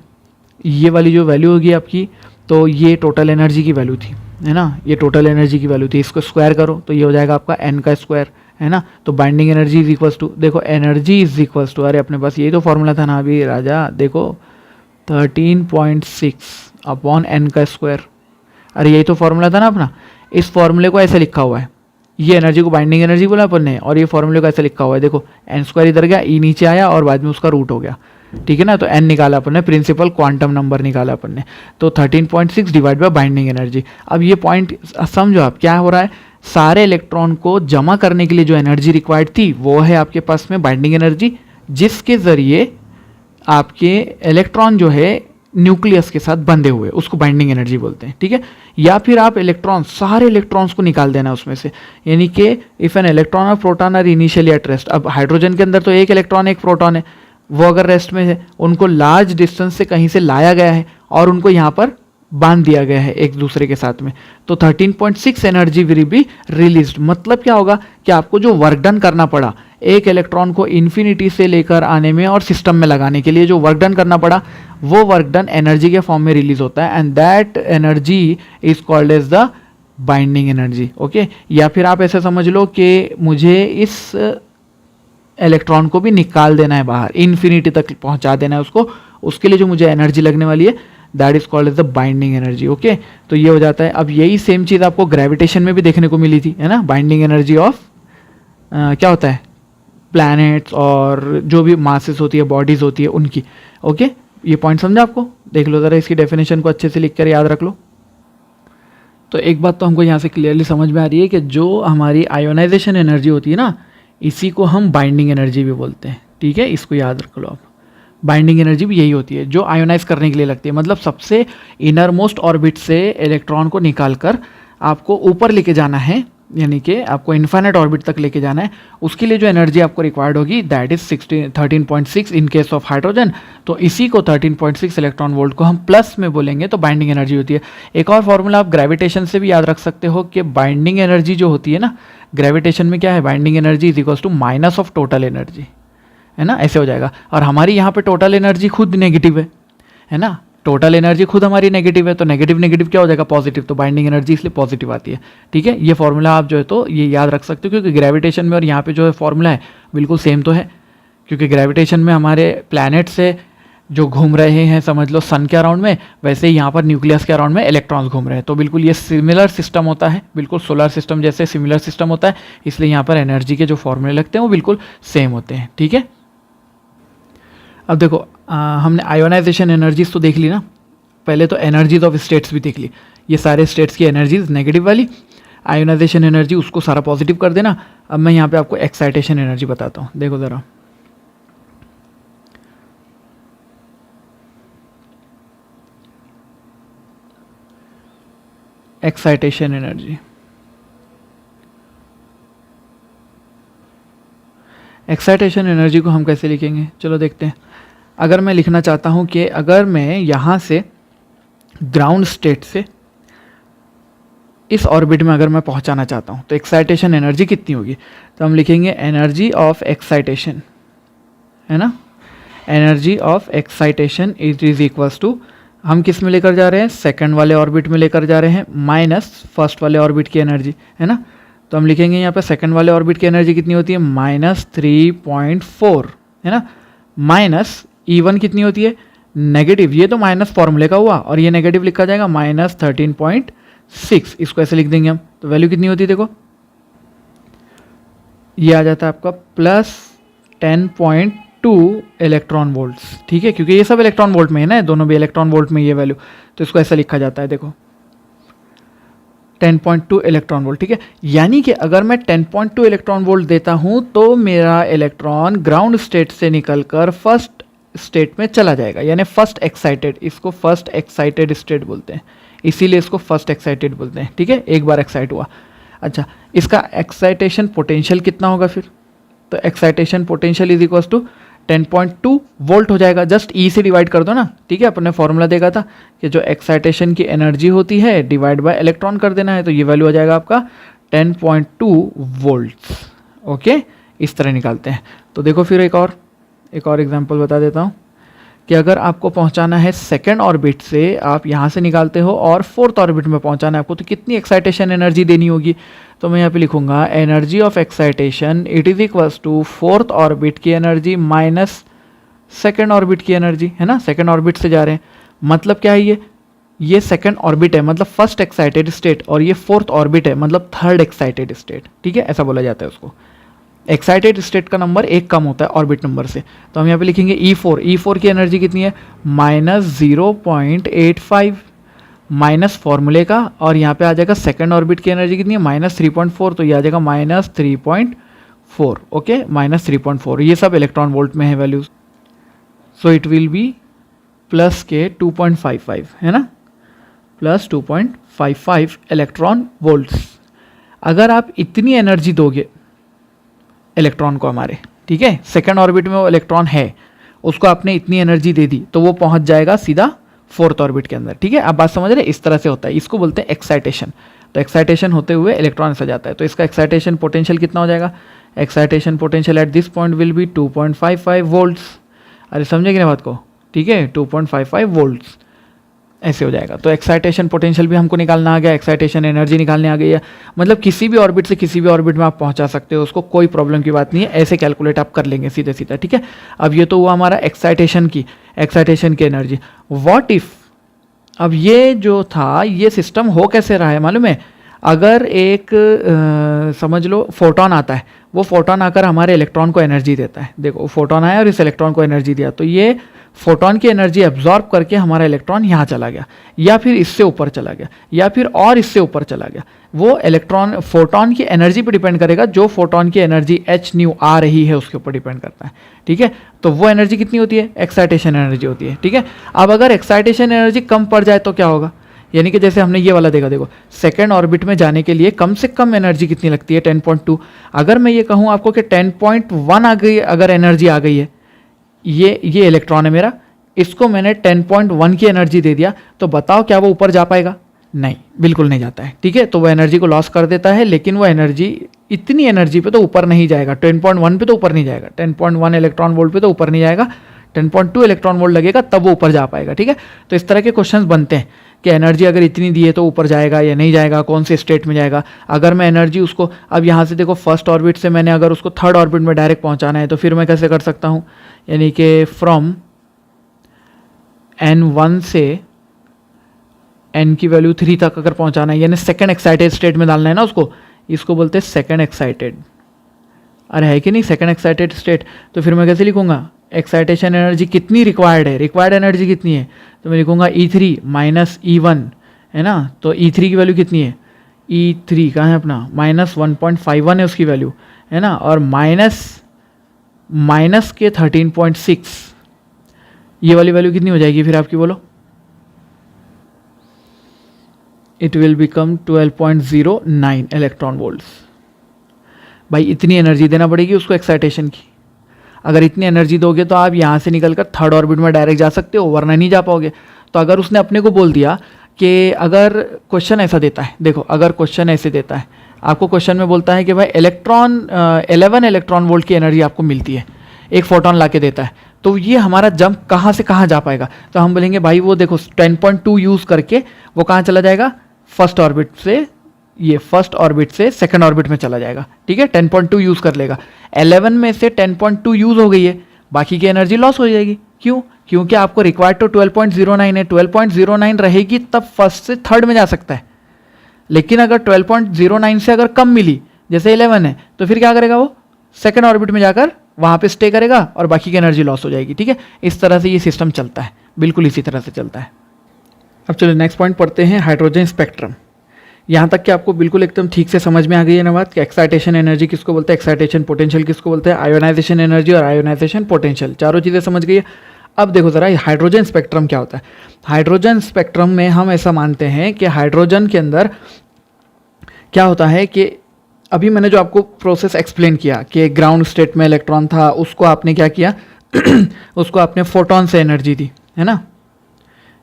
ये वाली जो वैल्यू होगी आपकी, तो ये टोटल एनर्जी की वैल्यू थी, है ना, ये टोटल एनर्जी की वैल्यू थी, इसको स्क्वायर करो तो ये हो जाएगा आपका n का स्क्वायर, है ना। तो binding energy is equals to, देखो एनर्जी इज इक्वल्स टू, अरे अपने पास यही तो फॉर्मूला था ना अभी राजा, देखो 13.6 अपॉन n का स्क्वायर, अरे यही तो फॉर्मूला था ना अपना। इस फॉर्मूले को ऐसे लिखा हुआ है, ये एनर्जी को बाइंडिंग एनर्जी बोला अपन ने, और ये फॉर्मूले को ऐसे लिखा हुआ है, देखो n स्क्वायर इधर गया, ई नीचे आया और बाद में उसका रूट हो गया, ठीक है ना। तो n निकाला अपन ने, प्रिंसिपल क्वांटम नंबर निकाला अपन ने, तो 13.6 डिवाइड बाय बाइंडिंग एनर्जी। अब ये पॉइंट समझो आप क्या हो रहा है, सारे इलेक्ट्रॉन को जमा करने के लिए जो एनर्जी रिक्वायर्ड थी वो है आपके पास में बाइंडिंग एनर्जी, जिसके ज़रिए आपके इलेक्ट्रॉन जो है न्यूक्लियस के साथ बंधे हुए, उसको बाइंडिंग एनर्जी बोलते हैं, ठीक है। या फिर आप इलेक्ट्रॉन, सारे इलेक्ट्रॉन्स को निकाल देना उसमें से, यानी कि इफ एन इलेक्ट्रॉन और proton are initially at rest, अब हाइड्रोजन के अंदर तो एक इलेक्ट्रॉन एक प्रोटॉन है, वो अगर रेस्ट में है, उनको लार्ज डिस्टेंस से कहीं से लाया गया है और उनको यहाँ पर बांध दिया गया है एक दूसरे के साथ में, तो 13.6 एनर्जी विल बी रिलीज्ड। मतलब क्या होगा कि आपको जो वर्क डन करना पड़ा एक इलेक्ट्रॉन को इन्फिनिटी से लेकर आने में और सिस्टम में लगाने के लिए, जो वर्क डन करना पड़ा वो वर्क डन एनर्जी के फॉर्म में रिलीज होता है, and that energy is called as the binding energy, okay. या फिर आप ऐसे समझ लो कि मुझे इस इलेक्ट्रॉन को भी निकाल देना है बाहर, इन्फिनिटी तक पहुंचा देना है उसको, उसके लिए जो मुझे एनर्जी लगने वाली है that is called as the binding energy, okay. तो ये हो जाता है। अब यही सेम चीज़ आपको ग्रेविटेशन में भी देखने को मिली थी, है ना, बाइंडिंग एनर्जी ऑफ क्या होता है, प्लैनेट्स और जो भी मासेस होती है, बॉडीज होती है उनकी, ओके। ये पॉइंट समझा आपको, देख लो ज़रा इसकी डेफिनेशन को अच्छे से लिख कर याद रख लो। तो एक बात तो हमको यहाँ से क्लियरली समझ में आ रही है कि जो हमारी आयोनाइजेशन एनर्जी होती है ना, इसी को हम बाइंडिंग एनर्जी भी बोलते हैं, ठीक है, इसको याद रख लो आप। बाइंडिंग एनर्जी भी यही होती है जो आयोनाइज करने के लिए लगती है, मतलब सबसे इनर मोस्ट ऑर्बिट से इलेक्ट्रॉन को निकाल कर आपको ऊपर लेके जाना है, यानी कि आपको इन्फाइनाइट ऑर्बिट तक लेके जाना है, उसके लिए जो एनर्जी आपको रिक्वायर्ड होगी that is 13.6 in case of hydrogen. तो इसी को 13.6 इलेक्ट्रॉन वोल्ट को हम प्लस में बोलेंगे तो बाइंडिंग एनर्जी होती है। एक और फॉर्मूला आप ग्रेविटेशन से भी याद रख सकते हो कि बाइंडिंग एनर्जी जो होती है ना, ग्रेविटेशन में क्या है, binding energy is equals to minus of total energy, है ना, ऐसे हो जाएगा। और हमारी यहाँ पे टोटल एनर्जी खुद नेगेटिव है ना, टोटल एनर्जी खुद हमारी नेगेटिव है, तो नेगेटिव नेगेटिव क्या हो जाएगा, पॉजिटिव, तो बाइंडिंग एनर्जी इसलिए पॉजिटिव आती है, ठीक है। ये फॉर्मूला आप जो है तो ये याद रख सकते हो, क्योंकि ग्रेविटेशन में और यहाँ पे जो है फॉर्मूला है बिल्कुल सेम तो है, क्योंकि ग्रेविटेशन में हमारे प्लैनेट से जो घूम रहे हैं समझ लो सन के अराउंड में, वैसे ही यहाँ पर न्यूक्लियस के अराउंड में इलेक्ट्रॉन्स घूम रहे हैं, तो बिल्कुल ये सिमिलर सिस्टम होता है, बिल्कुल सोलर सिस्टम जैसे सिमिलर सिस्टम होता है, इसलिए यहाँ पर एनर्जी के जो फॉर्मूले लगते हैं वो बिल्कुल सेम होते हैं, ठीक है। अब देखो हमने आयोनाइजेशन एनर्जीज तो देख ली ना, पहले तो एनर्जीज ऑफ स्टेट्स भी देख ली, ये सारे स्टेट्स की एनर्जीज नेगेटिव वाली, आयोनाइजेशन एनर्जी उसको सारा पॉजिटिव कर देना। अब मैं यहाँ पे आपको एक्साइटेशन एनर्जी बताता हूँ, देखो ज़रा, एक्साइटेशन एनर्जी, एक्साइटेशन एनर्जी को हम कैसे लिखेंगे, चलो देखते हैं। अगर मैं लिखना चाहता हूँ कि अगर मैं यहाँ से ग्राउंड स्टेट से इस ऑर्बिट में अगर मैं पहुँचाना चाहता हूँ तो एक्साइटेशन एनर्जी कितनी होगी, तो हम लिखेंगे एनर्जी ऑफ एक्साइटेशन, है ना, energy of excitation is equals to, हम किस में लेकर जा रहे हैं, सेकंड वाले ऑर्बिट में लेकर जा रहे हैं, माइनस फर्स्ट वाले ऑर्बिट की एनर्जी, है ना। तो हम लिखेंगे यहाँ पे सेकंड वाले ऑर्बिट की एनर्जी कितनी होती है, -3.4, है ना, माइनस E1 कितनी होती है, नेगेटिव, ये तो माइनस फॉर्मूले का हुआ, और ये नेगेटिव लिखा जाएगा -13.6, इसको ऐसे लिख देंगे हम, तो वैल्यू कितनी होती है, देखो ये आ जाता है आपका +10.2 इलेक्ट्रॉन वोल्ट्स, ठीक है, क्योंकि ये सब इलेक्ट्रॉन वोल्ट में है ना, दोनों भी इलेक्ट्रॉन वोल्ट में ये वैल्यू, तो इसको ऐसा लिखा जाता है, देखो 10.2 इलेक्ट्रॉन वोल्ट, ठीक है। यानी कि अगर मैं 10.2 इलेक्ट्रॉन वोल्ट देता हूं तो मेरा इलेक्ट्रॉन ग्राउंड स्टेट से निकलकर फर्स्ट स्टेट में चला जाएगा, यानी फर्स्ट एक्साइटेड, इसको फर्स्ट एक्साइटेड स्टेट बोलते हैं, इसीलिए इसको फर्स्ट एक्साइटेड बोलते हैं, ठीक है, एक बार एक्साइट हुआ। अच्छा, इसका एक्साइटेशन पोटेंशियल कितना होगा फिर, तो excitation potential is equals to 10.2 volt हो जाएगा, जस्ट ई से डिवाइड कर दो ना, ठीक है, अपने फॉर्मूला देखा था कि जो एक्साइटेशन की एनर्जी होती है डिवाइड बाय इलेक्ट्रॉन कर देना है, तो ये वैल्यू आ जाएगा आपका 10.2 वोल्ट्स, ओके, इस तरह निकालते हैं। तो देखो फिर एक और एग्जांपल बता देता हूँ कि अगर आपको पहुंचाना है सेकंड ऑर्बिट से, आप यहाँ से निकालते हो और फोर्थ ऑर्बिट में पहुंचाना है आपको, तो कितनी एक्साइटेशन एनर्जी देनी होगी। तो मैं यहाँ पे लिखूंगा energy of excitation it is equals to fourth orbit की एनर्जी माइनस सेकंड ऑर्बिट की एनर्जी, है ना। सेकंड ऑर्बिट से जा रहे हैं, मतलब क्या है, ये सेकंड ऑर्बिट है मतलब फर्स्ट एक्साइटेड स्टेट, और ये फोर्थ ऑर्बिट है मतलब थर्ड एक्साइटेड स्टेट, ठीक है, ऐसा बोला जाता है उसको। एक्साइटेड स्टेट का नंबर एक कम होता है ऑर्बिट नंबर से। तो हम यहाँ पे लिखेंगे E4 की एनर्जी कितनी है, -0.85 माइनस फॉर्मूले का, और यहाँ पे आ जाएगा सेकंड ऑर्बिट की एनर्जी कितनी है, -3.4, तो ये आ जाएगा -3.4, ओके, -3.4। ये सब इलेक्ट्रॉन वोल्ट में है values, so it will be plus के 2.55, है ना, प्लस 2.55 इलेक्ट्रॉन वोल्ट्स। अगर आप इतनी एनर्जी दोगे इलेक्ट्रॉन को हमारे, ठीक है, सेकंड ऑर्बिट में वो इलेक्ट्रॉन है, उसको आपने इतनी एनर्जी दे दी तो वो पहुंच जाएगा सीधा फोर्थ ऑर्बिट के अंदर, ठीक है। आप बात समझ रहे, इस तरह से होता है, इसको बोलते हैं एक्साइटेशन। तो एक्साइटेशन होते हुए इलेक्ट्रॉन ऐसा जाता है, तो इसका एक्साइटेशन पोटेंशियल कितना हो जाएगा, excitation potential at this point will be 2.55 volts. अरे समझे कि नहीं बात को, ठीक है, 2.55 वोल्ट्स ऐसे हो जाएगा। तो एक्साइटेशन पोटेंशियल भी हमको निकालना आ गया, एक्साइटेशन एनर्जी निकालने आ गई है, मतलब किसी भी ऑर्बिट से किसी भी ऑर्बिट में आप पहुंचा सकते हो उसको, कोई प्रॉब्लम की बात नहीं है, ऐसे कैलकुलेट आप कर लेंगे सीधे सीधा, ठीक है। अब ये तो हुआ हमारा एक्साइटेशन की एनर्जी। व्हाट इफ, अब ये जो था ये सिस्टम हो कैसे रहा है मालूम है, अगर एक समझ लो फोटोन आता है, वो फोटोन आकर हमारे इलेक्ट्रॉन को एनर्जी देता है। देखो फोटोन आया और इस इलेक्ट्रॉन को एनर्जी दिया, तो ये फोटोन की एनर्जी एब्जॉर्ब करके हमारा इलेक्ट्रॉन यहाँ चला गया, या फिर इससे ऊपर चला गया, या फिर और इससे ऊपर चला गया। वो इलेक्ट्रॉन फोटोन की एनर्जी पर डिपेंड करेगा, जो फोटोन की एनर्जी h न्यू आ रही है उसके ऊपर डिपेंड करता है, ठीक है। तो वो एनर्जी कितनी होती है, एक्साइटेशन एनर्जी होती है, ठीक है। अब अगर एक्साइटेशन एनर्जी कम पड़ जाए तो क्या होगा, यानी कि जैसे हमने ये वाला देखा, देखो सेकंड ऑर्बिट में जाने के लिए कम से कम एनर्जी कितनी लगती है, 10.2। अगर मैं ये कहूँ आपको कि 10.1 आ गई, अगर एनर्जी आ गई है, ये इलेक्ट्रॉन है मेरा, इसको मैंने 10.1 की एनर्जी दे दिया, तो बताओ क्या वो ऊपर जा पाएगा, नहीं, बिल्कुल नहीं जाता है, ठीक है। तो वो एनर्जी को लॉस कर देता है, लेकिन वो एनर्जी इतनी एनर्जी पे तो ऊपर नहीं जाएगा, 10.1 पे तो ऊपर नहीं जाएगा, 10.1 इलेक्ट्रॉन वोल्ट पे तो ऊपर नहीं जाएगा, 10.2 इलेक्ट्रॉन वोल्ट लगेगा तब वो ऊपर जा पाएगा, ठीक है। तो इस तरह के क्वेश्चंस बनते हैं कि एनर्जी अगर इतनी दी है तो ऊपर जाएगा या नहीं जाएगा, कौन से स्टेट में जाएगा। अगर मैं एनर्जी उसको, अब यहाँ से देखो फर्स्ट ऑर्बिट से मैंने अगर उसको थर्ड ऑर्बिट में डायरेक्ट पहुँचाना है, तो फिर मैं कैसे कर सकता हूँ, यानी कि फ्रॉम N1 से N की वैल्यू 3 तक अगर पहुँचाना है, यानी सेकेंड एक्साइटेड स्टेट में डालना है ना उसको, इसको बोलते हैं सेकेंड एक्साइटेड। अरे है कि नहीं सेकेंड एक्साइटेड स्टेट, तो फिर मैं कैसे लिखूंगा, एक्साइटेशन एनर्जी कितनी रिक्वायर्ड है, रिक्वायर्ड एनर्जी कितनी है, तो मैं लिखूंगा E3 माइनस E1, है ना। तो E3 की वैल्यू कितनी है, E3 कहाँ है अपना, -1.51 है उसकी वैल्यू, है ना, और माइनस के 13.6, ये वाली वैल्यू कितनी हो जाएगी फिर आपकी, बोलो, it will become 12.09 electron volts. भाई इतनी एनर्जी देना पड़ेगी उसको एक्साइटेशन की, अगर इतनी एनर्जी दोगे तो आप यहाँ से निकलकर थर्ड ऑर्बिट में डायरेक्ट जा सकते हो, वरना नहीं जा पाओगे। तो अगर उसने अपने को बोल दिया कि अगर क्वेश्चन ऐसा देता है, देखो अगर क्वेश्चन ऐसे देता है, आपको क्वेश्चन में बोलता है कि भाई 11 इलेक्ट्रॉन वोल्ट की एनर्जी आपको मिलती है, एक फोटोन ला के देता है, तो ये हमारा जंप कहाँ से कहाँ जा पाएगा, तो हम बोलेंगे भाई वो देखो 10.2 यूज़ करके वो कहाँ चला जाएगा, फर्स्ट ऑर्बिट से, ये फर्स्ट ऑर्बिट से सेकंड ऑर्बिट में चला जाएगा, ठीक है, 10.2 यूज़ कर लेगा। 11 में से 10.2 यूज़ हो गई है, बाकी की एनर्जी लॉस हो जाएगी। क्यों, क्योंकि आपको रिक्वायर्ड तो 12.09 है, 12.09 रहेगी तब फर्स्ट से थर्ड में जा सकता है, लेकिन अगर 12.09 से अगर कम मिली, जैसे 11 है, तो फिर क्या करेगा वो, सेकंड ऑर्बिट में जाकर वहाँ पे स्टे करेगा और बाकी की एनर्जी लॉस हो जाएगी, ठीक है। इस तरह से ये सिस्टम चलता है, बिल्कुल इसी तरह से चलता है। अब चलो नेक्स्ट पॉइंट पढ़ते हैं, हाइड्रोजन स्पेक्ट्रम। यहाँ तक कि आपको बिल्कुल एकदम ठीक से समझ में आ गई है ना बात कि एक्साइटेशन एनर्जी किसको बोलते हैं, एक्साइटेशन पोटेंशियल किसको बोलते हैं, आयोनाइजेशन एनर्जी और आयोनाइजेशन पोटेंशियल, चारों चीज़ें समझ गई है। अब देखो ज़रा हाइड्रोजन स्पेक्ट्रम क्या होता है। हाइड्रोजन स्पेक्ट्रम में हम ऐसा मानते हैं कि हाइड्रोजन के अंदर क्या होता है कि अभी मैंने जो आपको प्रोसेस एक्सप्लेन किया कि ग्राउंड स्टेट में इलेक्ट्रॉन था, उसको आपने क्या किया उसको आपने फोटोन से एनर्जी दी, है ना।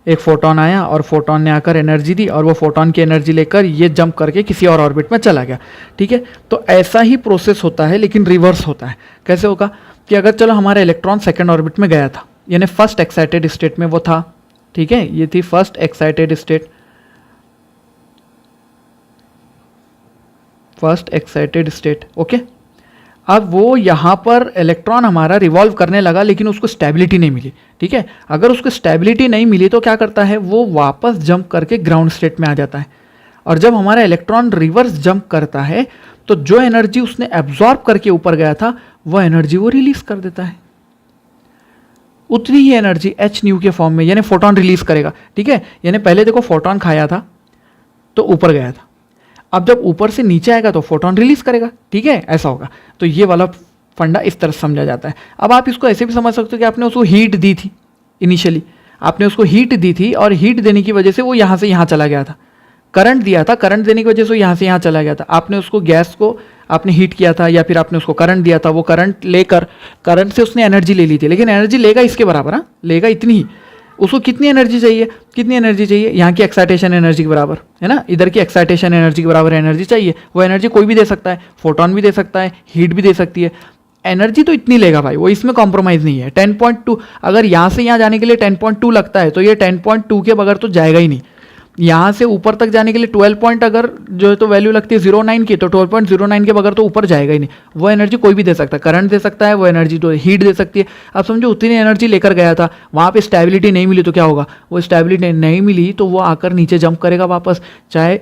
एक फोटोन आया और फोटोन ने आकर एनर्जी दी और वो फोटोन की एनर्जी लेकर ये जंप करके किसी और ऑर्बिट में चला गया, ठीक है। तो ऐसा ही प्रोसेस होता है, लेकिन रिवर्स होता है। कैसे होगा कि अगर चलो हमारा इलेक्ट्रॉन सेकंड ऑर्बिट में गया था, यानी फर्स्ट एक्साइटेड स्टेट में वो था, ठीक है, ये थी first excited state, first excited state, okay. अब वो यहाँ पर इलेक्ट्रॉन हमारा रिवॉल्व करने लगा लेकिन उसको स्टेबिलिटी नहीं मिली, ठीक है। अगर उसको स्टेबिलिटी नहीं मिली तो क्या करता है, वो वापस जंप करके ग्राउंड स्टेट में आ जाता है। और जब हमारा इलेक्ट्रॉन रिवर्स जंप करता है तो जो एनर्जी उसने एब्जॉर्ब करके ऊपर गया था वो एनर्जी वो रिलीज कर देता है, उतनी ही एनर्जी एच न्यू के फॉर्म में, यानी फोटोन रिलीज करेगा, ठीक है। यानी पहले देखो फोटोन खाया था तो ऊपर गया था, अब जब ऊपर से नीचे आएगा तो फोटोन रिलीज करेगा, ठीक है, ऐसा होगा। तो ये वाला फंडा इस तरह समझा जाता है। अब आप इसको ऐसे भी समझ सकते हो कि आपने उसको हीट दी थी, इनिशियली आपने उसको हीट दी थी और हीट देने की वजह से वो यहाँ से यहाँ चला गया था, करंट दिया था, करंट देने की वजह से वो यहाँ से यहाँ चला गया था। आपने उसको गैस को आपने हीट किया था या फिर आपने उसको करंट दिया था, वो करंट लेकर करंट से उसने एनर्जी ले ली थी, लेकिन एनर्जी लेगा इसके बराबर, हाँ लेगा इतनी ही। उसको कितनी एनर्जी चाहिए, कितनी एनर्जी चाहिए, यहाँ की एक्साइटेशन एनर्जी के बराबर, है ना, इधर की एक्साइटेशन एनर्जी के बराबर एनर्जी चाहिए। वो एनर्जी कोई भी दे सकता है, फोटोन भी दे सकता है, हीट भी दे सकती है, एनर्जी तो इतनी लेगा भाई, वो इसमें कॉम्प्रोमाइज़ नहीं है। 10.2 अगर यहाँ से यहाँ जाने के लिए 10.2 लगता है तो ये 10.2 के बगैर तो जाएगा ही नहीं। यहाँ से ऊपर तक जाने के लिए 12 पॉइंट अगर जो है तो वैल्यू लगती है 09 की, तो 12.09 के बगैर तो ऊपर जाएगा ही नहीं। वो एनर्जी कोई भी दे सकता है, करंट दे सकता है, वो एनर्जी तो हीट दे सकती है। अब समझो उतनी एनर्जी लेकर गया था, वहाँ पे स्टेबिलिटी नहीं मिली तो क्या होगा, वो स्टेबिलिटी नहीं मिली तो वो आकर नीचे जंप करेगा वापस, चाहे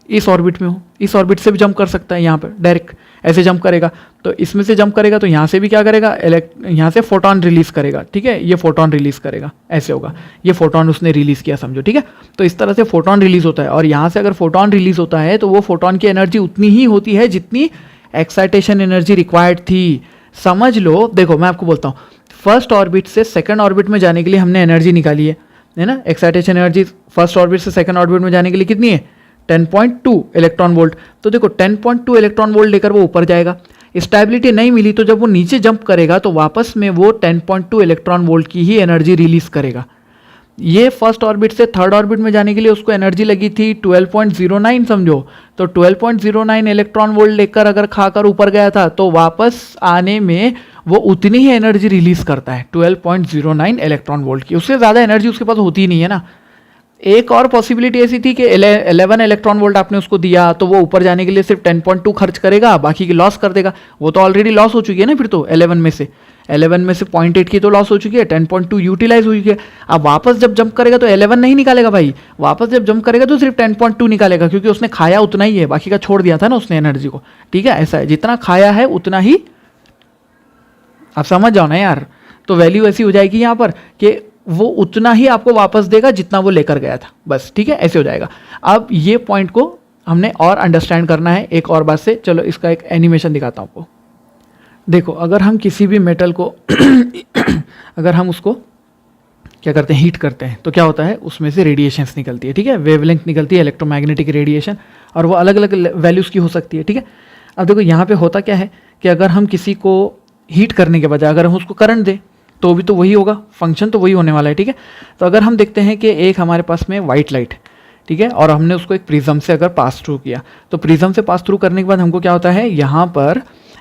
इस ऑर्बिट में हो, इस ऑर्बिट से भी जंप कर सकता है, यहाँ पर डायरेक्ट ऐसे जंप करेगा, तो इसमें से जंप करेगा तो यहाँ से भी क्या करेगा, यहाँ से फोटोन रिलीज करेगा, ठीक है, ये फोटोन रिलीज करेगा, ऐसे होगा, ये फोटोन उसने रिलीज किया समझो, ठीक है। तो इस तरह से फोटोन रिलीज होता है, और यहाँ से अगर फोटोन रिलीज होता है तो वो फोटोन की एनर्जी उतनी ही होती है जितनी एक्साइटेशन एनर्जी रिक्वायर्ड थी। समझ लो, देखो मैं आपको बोलता हूँ, फर्स्ट ऑर्बिट से सेकंड ऑर्बिट में जाने के लिए हमने एनर्जी निकाली है ना, एक्साइटेशन एनर्जी फर्स्ट ऑर्बिट से सेकंड ऑर्बिट में जाने के लिए कितनी है, 10.2 इलेक्ट्रॉन वोल्ट। तो देखो 10.2 इलेक्ट्रॉन वोल्ट लेकर वो ऊपर जाएगा, स्टेबिलिटी नहीं मिली तो जब वो नीचे जंप करेगा तो वापस में वो 10.2 इलेक्ट्रॉन वोल्ट की ही एनर्जी रिलीज करेगा। ये फर्स्ट ऑर्बिट से थर्ड ऑर्बिट में जाने के लिए उसको एनर्जी लगी थी 12.09 समझो, तो 12.09 इलेक्ट्रॉन वोल्ट लेकर अगर खाकर ऊपर गया था तो वापस आने में वो उतनी ही एनर्जी रिलीज करता है 12.09 इलेक्ट्रॉन वोल्ट की, उससे ज़्यादा एनर्जी उसके पास होती ही नहीं है ना। एक और पॉसिबिलिटी ऐसी थी कि 11 इलेक्ट्रॉन वोल्ट आपने उसको दिया तो वो ऊपर जाने के लिए सिर्फ 10.2 खर्च करेगा, बाकी की लॉस कर देगा। वो तो ऑलरेडी लॉस हो चुकी है ना, फिर तो 11 में से 0.8 की तो लॉस हो चुकी है, 10.2 यूटिलाइज हुई है। अब वापस जब जंप करेगा तो 11 नहीं निकालेगा भाई, वापस जब जंप करेगा तो सिर्फ 10.2 निकालेगा, क्योंकि उसने खाया उतना ही है, बाकी का छोड़ दिया था ना उसने एनर्जी को, ठीक है। ऐसा है, जितना खाया है उतना ही, आप समझ जाओ ना यार। तो वैल्यू ऐसी हो जाएगी यहाँ पर कि वो उतना ही आपको वापस देगा जितना वो लेकर गया था, बस, ठीक है, ऐसे हो जाएगा। अब ये पॉइंट को हमने और अंडरस्टैंड करना है एक और बात से। चलो इसका एक एनिमेशन दिखाता हूँ आपको। देखो अगर हम किसी भी मेटल को अगर हम उसको क्या करते हैं, हीट करते हैं, तो क्या होता है, उसमें से रेडिएशंस निकलती है, ठीक है, वेवलेंथ निकलती है, इलेक्ट्रोमैग्नेटिक रेडिएशन, और वो अलग अलग वैल्यूज़ की हो सकती है, ठीक है। अब देखो यहाँ पे होता क्या है कि अगर हम किसी को हीट करने के बजाय अगर हम उसको करंट दें तो भी तो वही होगा, फंक्शन तो वही होने वाला है, ठीक है। तो अगर हम देखते हैं कि एक हमारे पास में वाइट लाइट, ठीक है, और हमने उसको एक प्रिज्म से अगर पास थ्रू किया, तो प्रिज्म से पास थ्रू करने के बाद हमको क्या होता है, यहाँ पर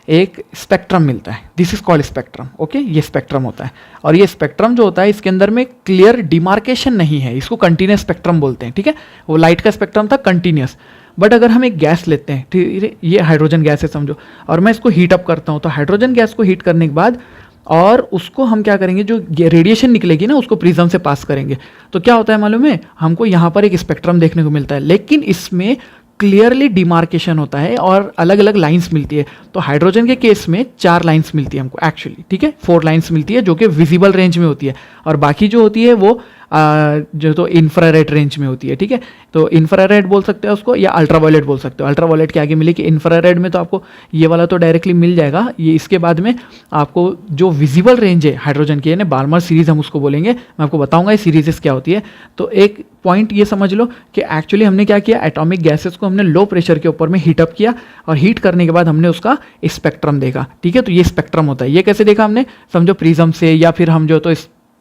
एक स्पेक्ट्रम मिलता है, this is called spectrum, okay, ये स्पेक्ट्रम होता है। और ये स्पेक्ट्रम जो होता है इसके अंदर में क्लियर डिमार्केशन नहीं है, इसको कंटिन्यूस स्पेक्ट्रम बोलते हैं, ठीक है। वो लाइट का स्पेक्ट्रम था कंटिन्यूस। बट अगर हम एक गैस लेते हैं, ठीक है, ये हाइड्रोजन गैस है समझो, और मैं इसको हीट अप करता हूँ, तो हाइड्रोजन गैस को हीट करने के बाद और उसको हम क्या करेंगे, जो रेडिएशन निकलेगी ना उसको प्रिज्म से पास करेंगे, तो क्या होता है मालूम है, हमको यहाँ पर एक स्पेक्ट्रम देखने को मिलता है, लेकिन इसमें क्लियरली डिमार्केशन होता है और अलग अलग लाइंस मिलती है। तो हाइड्रोजन के केस में 4 लाइंस मिलती है हमको एक्चुअली, ठीक है, 4 लाइंस मिलती है जो कि विजिबल रेंज में होती है, और बाकी जो होती है वो जो तो इंफ्रारेड रेंज में होती है, ठीक है। तो इंफ्रारेड बोल सकते हैं उसको, या अल्ट्रावायलेट बोल सकते हो। अल्ट्रावायलेट के आगे मिलेगी इंफ्रारेड में, तो आपको ये वाला तो डायरेक्टली मिल जाएगा। ये इसके बाद में आपको जो विजिबल रेंज है हाइड्रोजन की, यानी बार्मर सीरीज हम उसको बोलेंगे, मैं आपको बताऊंगा ये सीरीजेस क्या होती है। तो एक पॉइंट ये समझ लो कि एक्चुअली हमने क्या किया, एटॉमिक गैसेस को हमने लो प्रेशर के ऊपर में हीटअप किया, और हीट करने के बाद हमने उसका स्पेक्ट्रम देखा, ठीक है। तो ये स्पेक्ट्रम होता है। ये कैसे देखा हमने, समझो प्रिज्म से, या फिर हम जो तो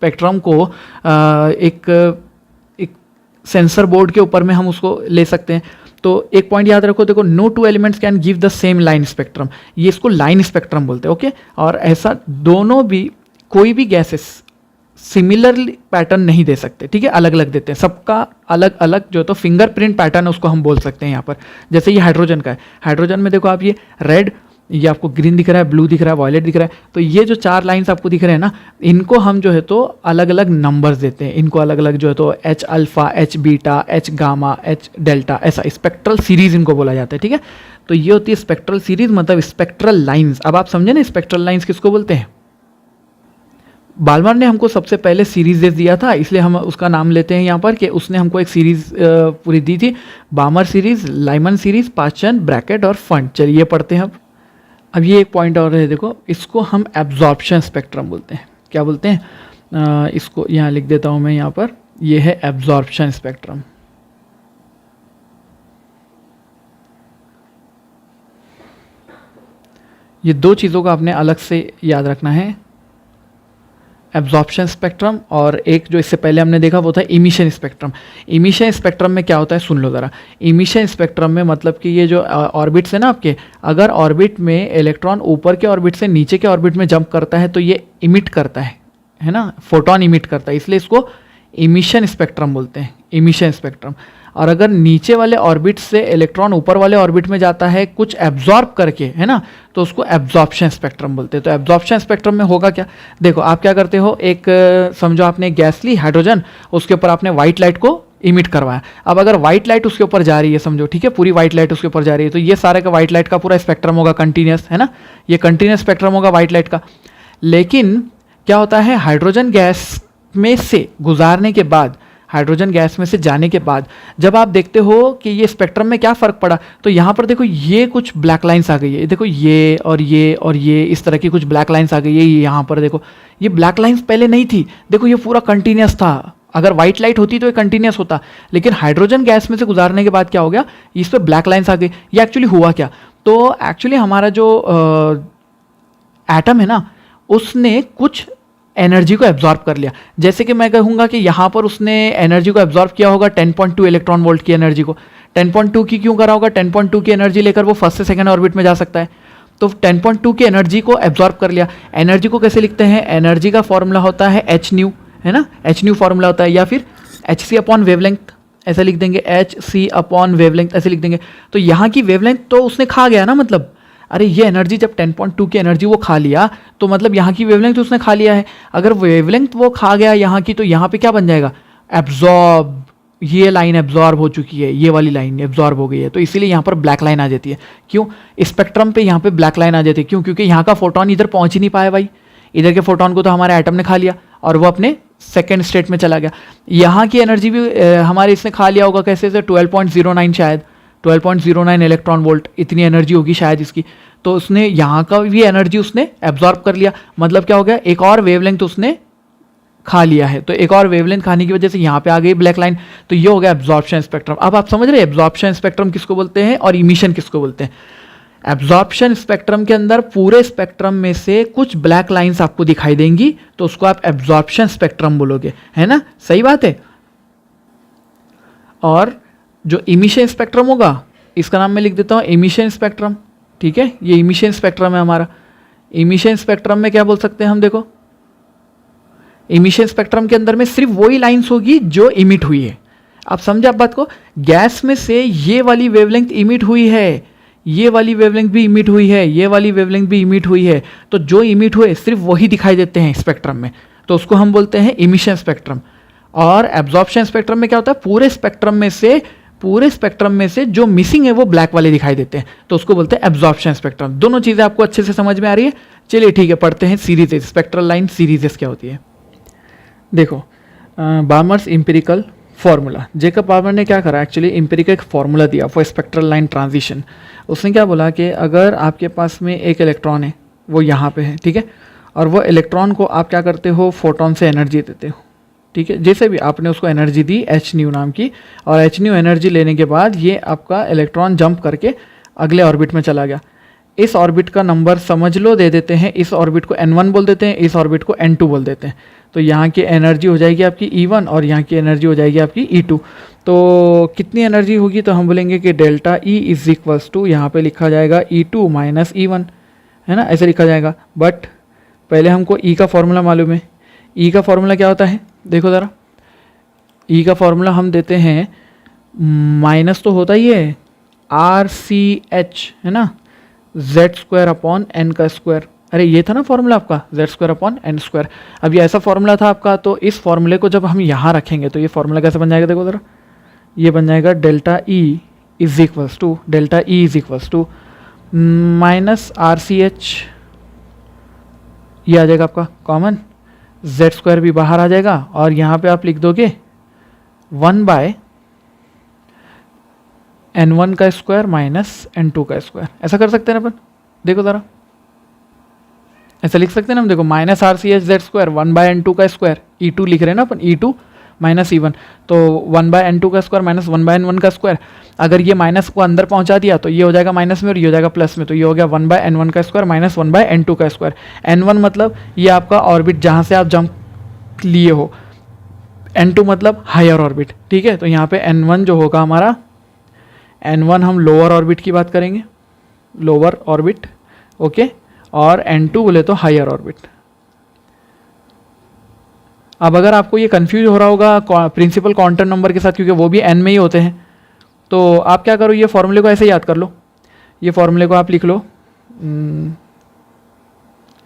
स्पेक्ट्रम को एक सेंसर बोर्ड के ऊपर में हम उसको ले सकते हैं। तो एक पॉइंट याद रखो, देखो no two elements can give the same line spectrum, ये इसको लाइन स्पेक्ट्रम बोलते हैं, ओके। और ऐसा दोनों भी, कोई भी गैसेस सिमिलर पैटर्न नहीं दे सकते, ठीक है, अलग अलग देते हैं, सबका अलग अलग जो तो फिंगरप्रिंट पैटर्न है उसको हम बोल सकते हैं यहाँ पर। जैसे ये हाइड्रोजन का है, हाइड्रोजन में देखो आप ये रेड, ये आपको ग्रीन दिख रहा है, ब्लू दिख रहा है, वायलेट दिख रहा है, तो ये जो 4 लाइंस आपको दिख रहे हैं ना, इनको हम जो है तो अलग अलग नंबर्स देते हैं, इनको अलग अलग जो है तो H alpha, H beta, H gamma, H delta, ऐसा स्पेक्ट्रल सीरीज इनको बोला जाता है, ठीक है। तो ये होती है स्पेक्ट्रल सीरीज, मतलब स्पेक्ट्रल लाइंस। अब आप समझे ना स्पेक्ट्रल लाइंस किसको बोलते हैं। बाल्मर ने हमको सबसे पहले सीरीज दिया था, इसलिए हम उसका नाम लेते हैं यहाँ पर कि उसने हमको एक सीरीज पूरी दी थी, बाल्मर सीरीज, लाइमन सीरीज, पाचन, ब्रैकेट और फंड। चलिए पढ़ते हैं अब ये एक पॉइंट और है, देखो इसको हम एब्जॉर्प्शन स्पेक्ट्रम बोलते हैं। क्या बोलते हैं, इसको यहाँ लिख देता हूँ मैं यहाँ पर, ये है एब्जॉर्प्शन स्पेक्ट्रम। ये 2 चीज़ों का आपने अलग से याद रखना है, एब्जॉर्प्शन स्पेक्ट्रम और एक जो इससे पहले हमने देखा वो था इमिशन स्पेक्ट्रम। इमिशन स्पेक्ट्रम में क्या होता है सुन लो ज़रा। इमिशन स्पेक्ट्रम में मतलब कि ये जो ऑर्बिट्स है ना आपके, अगर ऑर्बिट में इलेक्ट्रॉन ऊपर के ऑर्बिट से नीचे के ऑर्बिट में जंप करता है तो ये इमिट करता है ना, फोटोन इमिट करता है, इसलिए इसको इमिशन स्पेक्ट्रम बोलते हैं, इमिशन स्पेक्ट्रम। और अगर नीचे वाले ऑर्बिट से इलेक्ट्रॉन ऊपर वाले ऑर्बिट में जाता है कुछ एब्जॉर्ब करके, है ना, तो उसको एब्जॉर्प्शन स्पेक्ट्रम बोलते हैं। तो एब्जॉर्प्शन स्पेक्ट्रम में होगा क्या, देखो आप क्या करते हो, एक समझो आपने गैस ली हाइड्रोजन, उसके ऊपर आपने व्हाइट लाइट को इमिट करवाया। अब अगर व्हाइट लाइट उसके ऊपर जा रही है, समझो ठीक है, पूरी व्हाइट लाइट उसके ऊपर जा रही है, तो ये सारे का व्हाइट लाइट का पूरा स्पेक्ट्रम होगा कंटिन्यूस, है ना, ये कंटिन्यूस स्पेक्ट्रम होगा व्हाइट लाइट का। लेकिन क्या होता है, हाइड्रोजन गैस में से गुजारने के बाद, हाइड्रोजन गैस में से जाने के बाद जब आप देखते हो कि ये स्पेक्ट्रम में क्या फ़र्क पड़ा, तो यहाँ पर देखो ये कुछ ब्लैक लाइंस आ गई है, देखो ये और ये और ये, इस तरह की कुछ ब्लैक लाइंस आ गई है। यहाँ पर देखो ये ब्लैक लाइंस पहले नहीं थी, देखो ये पूरा कंटिन्यूस था। अगर व्हाइट लाइट होती तो ये कंटिन्यूस होता, लेकिन हाइड्रोजन गैस में से गुजारने के बाद क्या हो गया, इस पर ब्लैक लाइंस आ गई। ये एक्चुअली हुआ क्या, तो एक्चुअली हमारा जो एटम है ना, उसने कुछ एनर्जी को एब्जॉर्ब कर लिया। जैसे कि मैं कहूँगा कि यहाँ पर उसने एनर्जी को एब्जॉर्ब किया होगा 10.2 इलेक्ट्रॉन वोल्ट की एनर्जी को। 10.2 की क्यों करा होगा, 10.2 की एनर्जी लेकर वो फर्स्ट से सेकंड ऑर्बिट में जा सकता है, तो 10.2 की एनर्जी को एब्जॉर्ब कर लिया। एनर्जी को कैसे लिखते हैं, एनर्जी का फॉर्मूला होता है एच न्यू, है ना, एच न्यू फॉर्मूला होता है, या फिर एच सी अपॉन वेवलेंथ ऐसा लिख देंगे, एच सी अपॉन वेवलेंथ ऐसे लिख देंगे। तो यहाँ की वेवलेंथ तो उसने खा गया ना, मतलब अरे ये एनर्जी जब 10.2 की एनर्जी वो खा लिया तो मतलब यहाँ की वेवलेंथ तो उसने खा लिया है। अगर वेवलेंथ वो खा गया यहाँ की, तो यहाँ पे क्या बन जाएगा, एब्जॉर्ब। ये लाइन एब्जॉर्ब हो चुकी है, ये वाली लाइन एब्जॉर्ब हो गई है, तो इसीलिए यहाँ पर ब्लैक लाइन आ जाती है। क्यों, स्पेक्ट्रम पे यहाँ पे ब्लैक लाइन आ जाती है, क्यों, क्योंकि यहाँ का फोटोन इधर पहुँच ही नहीं पाया भाई, इधर के फोटोन को तो हमारे एटम ने खा लिया और वो अपने सेकेंड स्टेट में चला गया। यहाँ की एनर्जी भी हमारे इसने खा लिया होगा, कैसे से 12.09 शायद 12.09 इलेक्ट्रॉन वोल्ट इतनी एनर्जी होगी शायद इसकी, तो उसने यहाँ का भी एनर्जी उसने एब्जॉर्ब कर लिया। मतलब क्या हो गया, एक और वेवलेंथ उसने खा लिया है, तो एक और वेवलेंथ खाने की वजह से यहाँ पे आ गई ब्लैक लाइन, तो ये हो गया एब्जॉर्प्शन स्पेक्ट्रम। अब आप समझ रहे हैं एब्जॉर्प्शन स्पेक्ट्रम किसको बोलते हैं और इमिशन किसको बोलते हैं। एब्जॉर्प्शन स्पेक्ट्रम के अंदर पूरे स्पेक्ट्रम में से कुछ ब्लैक लाइंस आपको दिखाई देंगी, तो उसको आप एब्जॉर्प्शन स्पेक्ट्रम बोलोगे, है ना, सही बात है। और जो इमिशन स्पेक्ट्रम होगा, इसका नाम मैं लिख देता हूँ इमिशन स्पेक्ट्रम, ठीक है, ये इमिशन स्पेक्ट्रम है हमारा। इमिशन स्पेक्ट्रम में क्या बोल सकते हैं हम, देखो इमिशन स्पेक्ट्रम के अंदर में सिर्फ वही लाइंस होगी जो इमिट हुई है। आप समझे आप बात को, गैस में से ये वाली वेवलेंथ इमिट हुई है, ये वाली वेवलेंथ भी इमिट हुई है, ये वाली वेवलेंथ भी इमिट हुई है, तो जो इमिट हुए सिर्फ वही दिखाई देते हैं स्पेक्ट्रम में, तो उसको हम बोलते हैं इमिशन स्पेक्ट्रम। और एब्जॉर्प्शन स्पेक्ट्रम में क्या होता है, पूरे स्पेक्ट्रम में से जो मिसिंग है वो ब्लैक वाले दिखाई देते हैं, तो उसको बोलते हैं एब्जॉर्प्शन स्पेक्ट्रम। दोनों चीज़ें आपको अच्छे से समझ में आ रही है। चलिए ठीक है, पढ़ते हैं सीरीजेस, स्पेक्ट्रल लाइन सीरीजेस क्या होती है। देखो बाल्मर्स इंपेरिकल फार्मूला, जेकब बाल्मर ने क्या करा, एक्चुअली इंपेरिकल एक फार्मूला दिया फॉर स्पेक्ट्रल लाइन ट्रांजिशन। उसने क्या बोला कि अगर आपके पास में एक इलेक्ट्रॉन है, वो यहाँ पे है, ठीक है, और वो इलेक्ट्रॉन को आप क्या करते हो, फोटोन से एनर्जी देते हो, ठीक है, जैसे भी आपने उसको एनर्जी दी एच न्यू नाम की, और एच न्यू एनर्जी लेने के बाद ये आपका इलेक्ट्रॉन जंप करके अगले ऑर्बिट में चला गया। इस ऑर्बिट का नंबर समझ लो दे देते हैं, इस ऑर्बिट को n1 बोल देते हैं, इस ऑर्बिट को n2 बोल देते हैं। तो यहाँ की एनर्जी हो जाएगी आपकी E1 और यहाँ की एनर्जी हो जाएगी आपकी E2। तो कितनी एनर्जी होगी, तो हम बोलेंगे कि delta E is equals to, यहाँ पे लिखा जाएगा E2 माइनस E1, है ना, ऐसे लिखा जाएगा। बट पहले हमको E का फॉर्मूला मालूम है, ई का फॉर्मूला क्या होता है, देखो ज़रा, ई का फॉर्मूला हम देते हैं, माइनस तो होता ही है RCH है ना, Z² अपॉन n का स्क्वायर। अरे ये था ना फॉर्मूला आपका Z² अपॉन n स्क्वायर। अब ये ऐसा फॉर्मूला था आपका, तो इस फॉर्मूले को जब हम यहाँ रखेंगे तो ये फॉर्मूला कैसे बन जाएगा, देखो ज़रा, ये बन जाएगा delta E is equals to minus RCH, ये आ जाएगा आपका कॉमन, Z² भी बाहर आ जाएगा और यहाँ पे आप लिख दोगे 1/n1 का स्क्वायर माइनस n2 का स्क्वायर। ऐसा कर सकते हैं ना अपन, देखो ज़रा, ऐसा लिख सकते हैं ना हम, देखो माइनस RCH Z² 1/n2 का स्क्वायर, E2 लिख रहे हैं ना अपन, E2 माइनस E1, तो 1/n2 का स्क्वायर माइनस 1/n1 का स्क्वायर। अगर ये माइनस को अंदर पहुंचा दिया तो ये हो जाएगा माइनस में और ये हो जाएगा प्लस में, तो ये हो गया 1/n1 का स्क्वायर माइनस 1/n2 का स्क्वायर। n1 मतलब ये आपका ऑर्बिट जहाँ से आप जंप लिए हो, n2 मतलब हायर ऑर्बिट, ठीक है। तो यहाँ पे n1 जो होगा हमारा, n1 हम लोअर ऑर्बिट की बात करेंगे, लोअर ऑर्बिट, ओके, और n2 बोले तो हायर ऑर्बिट। अब अगर आपको ये कंफ्यूज हो रहा होगा प्रिंसिपल क्वांटम नंबर के साथ, क्योंकि वो भी n में ही होते हैं, तो आप क्या करो, ये फॉर्मूले को ऐसे याद कर लो, ये फॉर्मूले को आप लिख लो,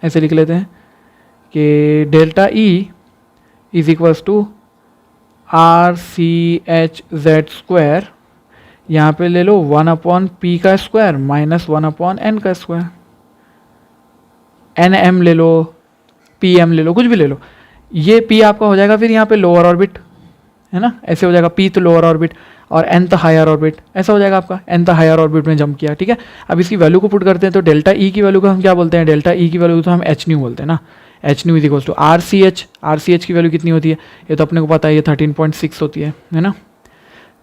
ऐसे लिख लेते हैं कि delta E is equals to RCH/Z², यहाँ पे ले लो 1/p का स्क्वायर माइनस 1/n का स्क्वायर, NM ले लो, PM ले लो, कुछ भी ले लो, ये P आपका हो जाएगा फिर यहाँ पे लोअर ऑर्बिट है ना, ऐसे हो जाएगा, P तो लोअर ऑर्बिट और N तो हायर ऑर्बिट, ऐसा हो जाएगा आपका, N तो हायर ऑर्बिट में जंप किया, ठीक है। अब इसकी वैल्यू को पुट करते हैं, तो डेल्टा ई की वैल्यू को हम क्या बोलते हैं, डेल्टा ई की वैल्यू तो हम h बोलते हैं ना, h is equals to RCH की वैल्यू कितनी होती है, ये तो अपने को पता है, ये 13.6 होती है ना,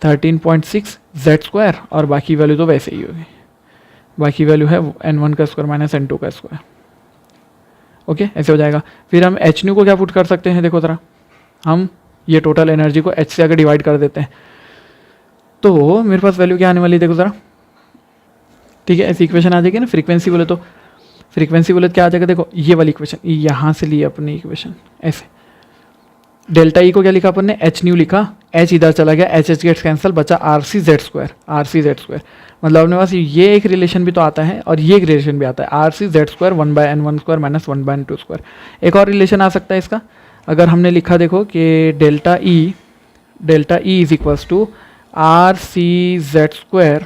13.6 Z² और बाकी वैल्यू तो वैसे ही होगी, बाकी वैल्यू है n1 का स्क्वायर माइनस n2 का स्क्वायर, ओके, ऐसे हो जाएगा। फिर हम h को क्या पुट कर सकते हैं, देखो ज़रा, हम ये टोटल एनर्जी को h से आगे डिवाइड कर देते हैं, तो मेरे पास वैल्यू क्या आने वाली है, देखो ज़रा, ठीक है, ऐसी इक्वेशन आ जाएगी ना। फ्रीक्वेंसी बोले तो क्या आ जाएगा, देखो ये वाली इक्वेशन, यहाँ से लिए अपनी इक्वेशन, ऐसे डेल्टा ई को क्या लिखा अपन ने, h न्यू लिखा, h इधर चला गया, h गेट्स कैंसिल, बचा RCZ², मतलब अपने पास ये एक रिलेशन भी तो आता है और ये एक रिलेशन भी आता है, RCZ² 1/n1² माइनस 1/n2²। एक और रिलेशन आ सकता है इसका, अगर हमने लिखा देखो कि delta E is equals to RCZ²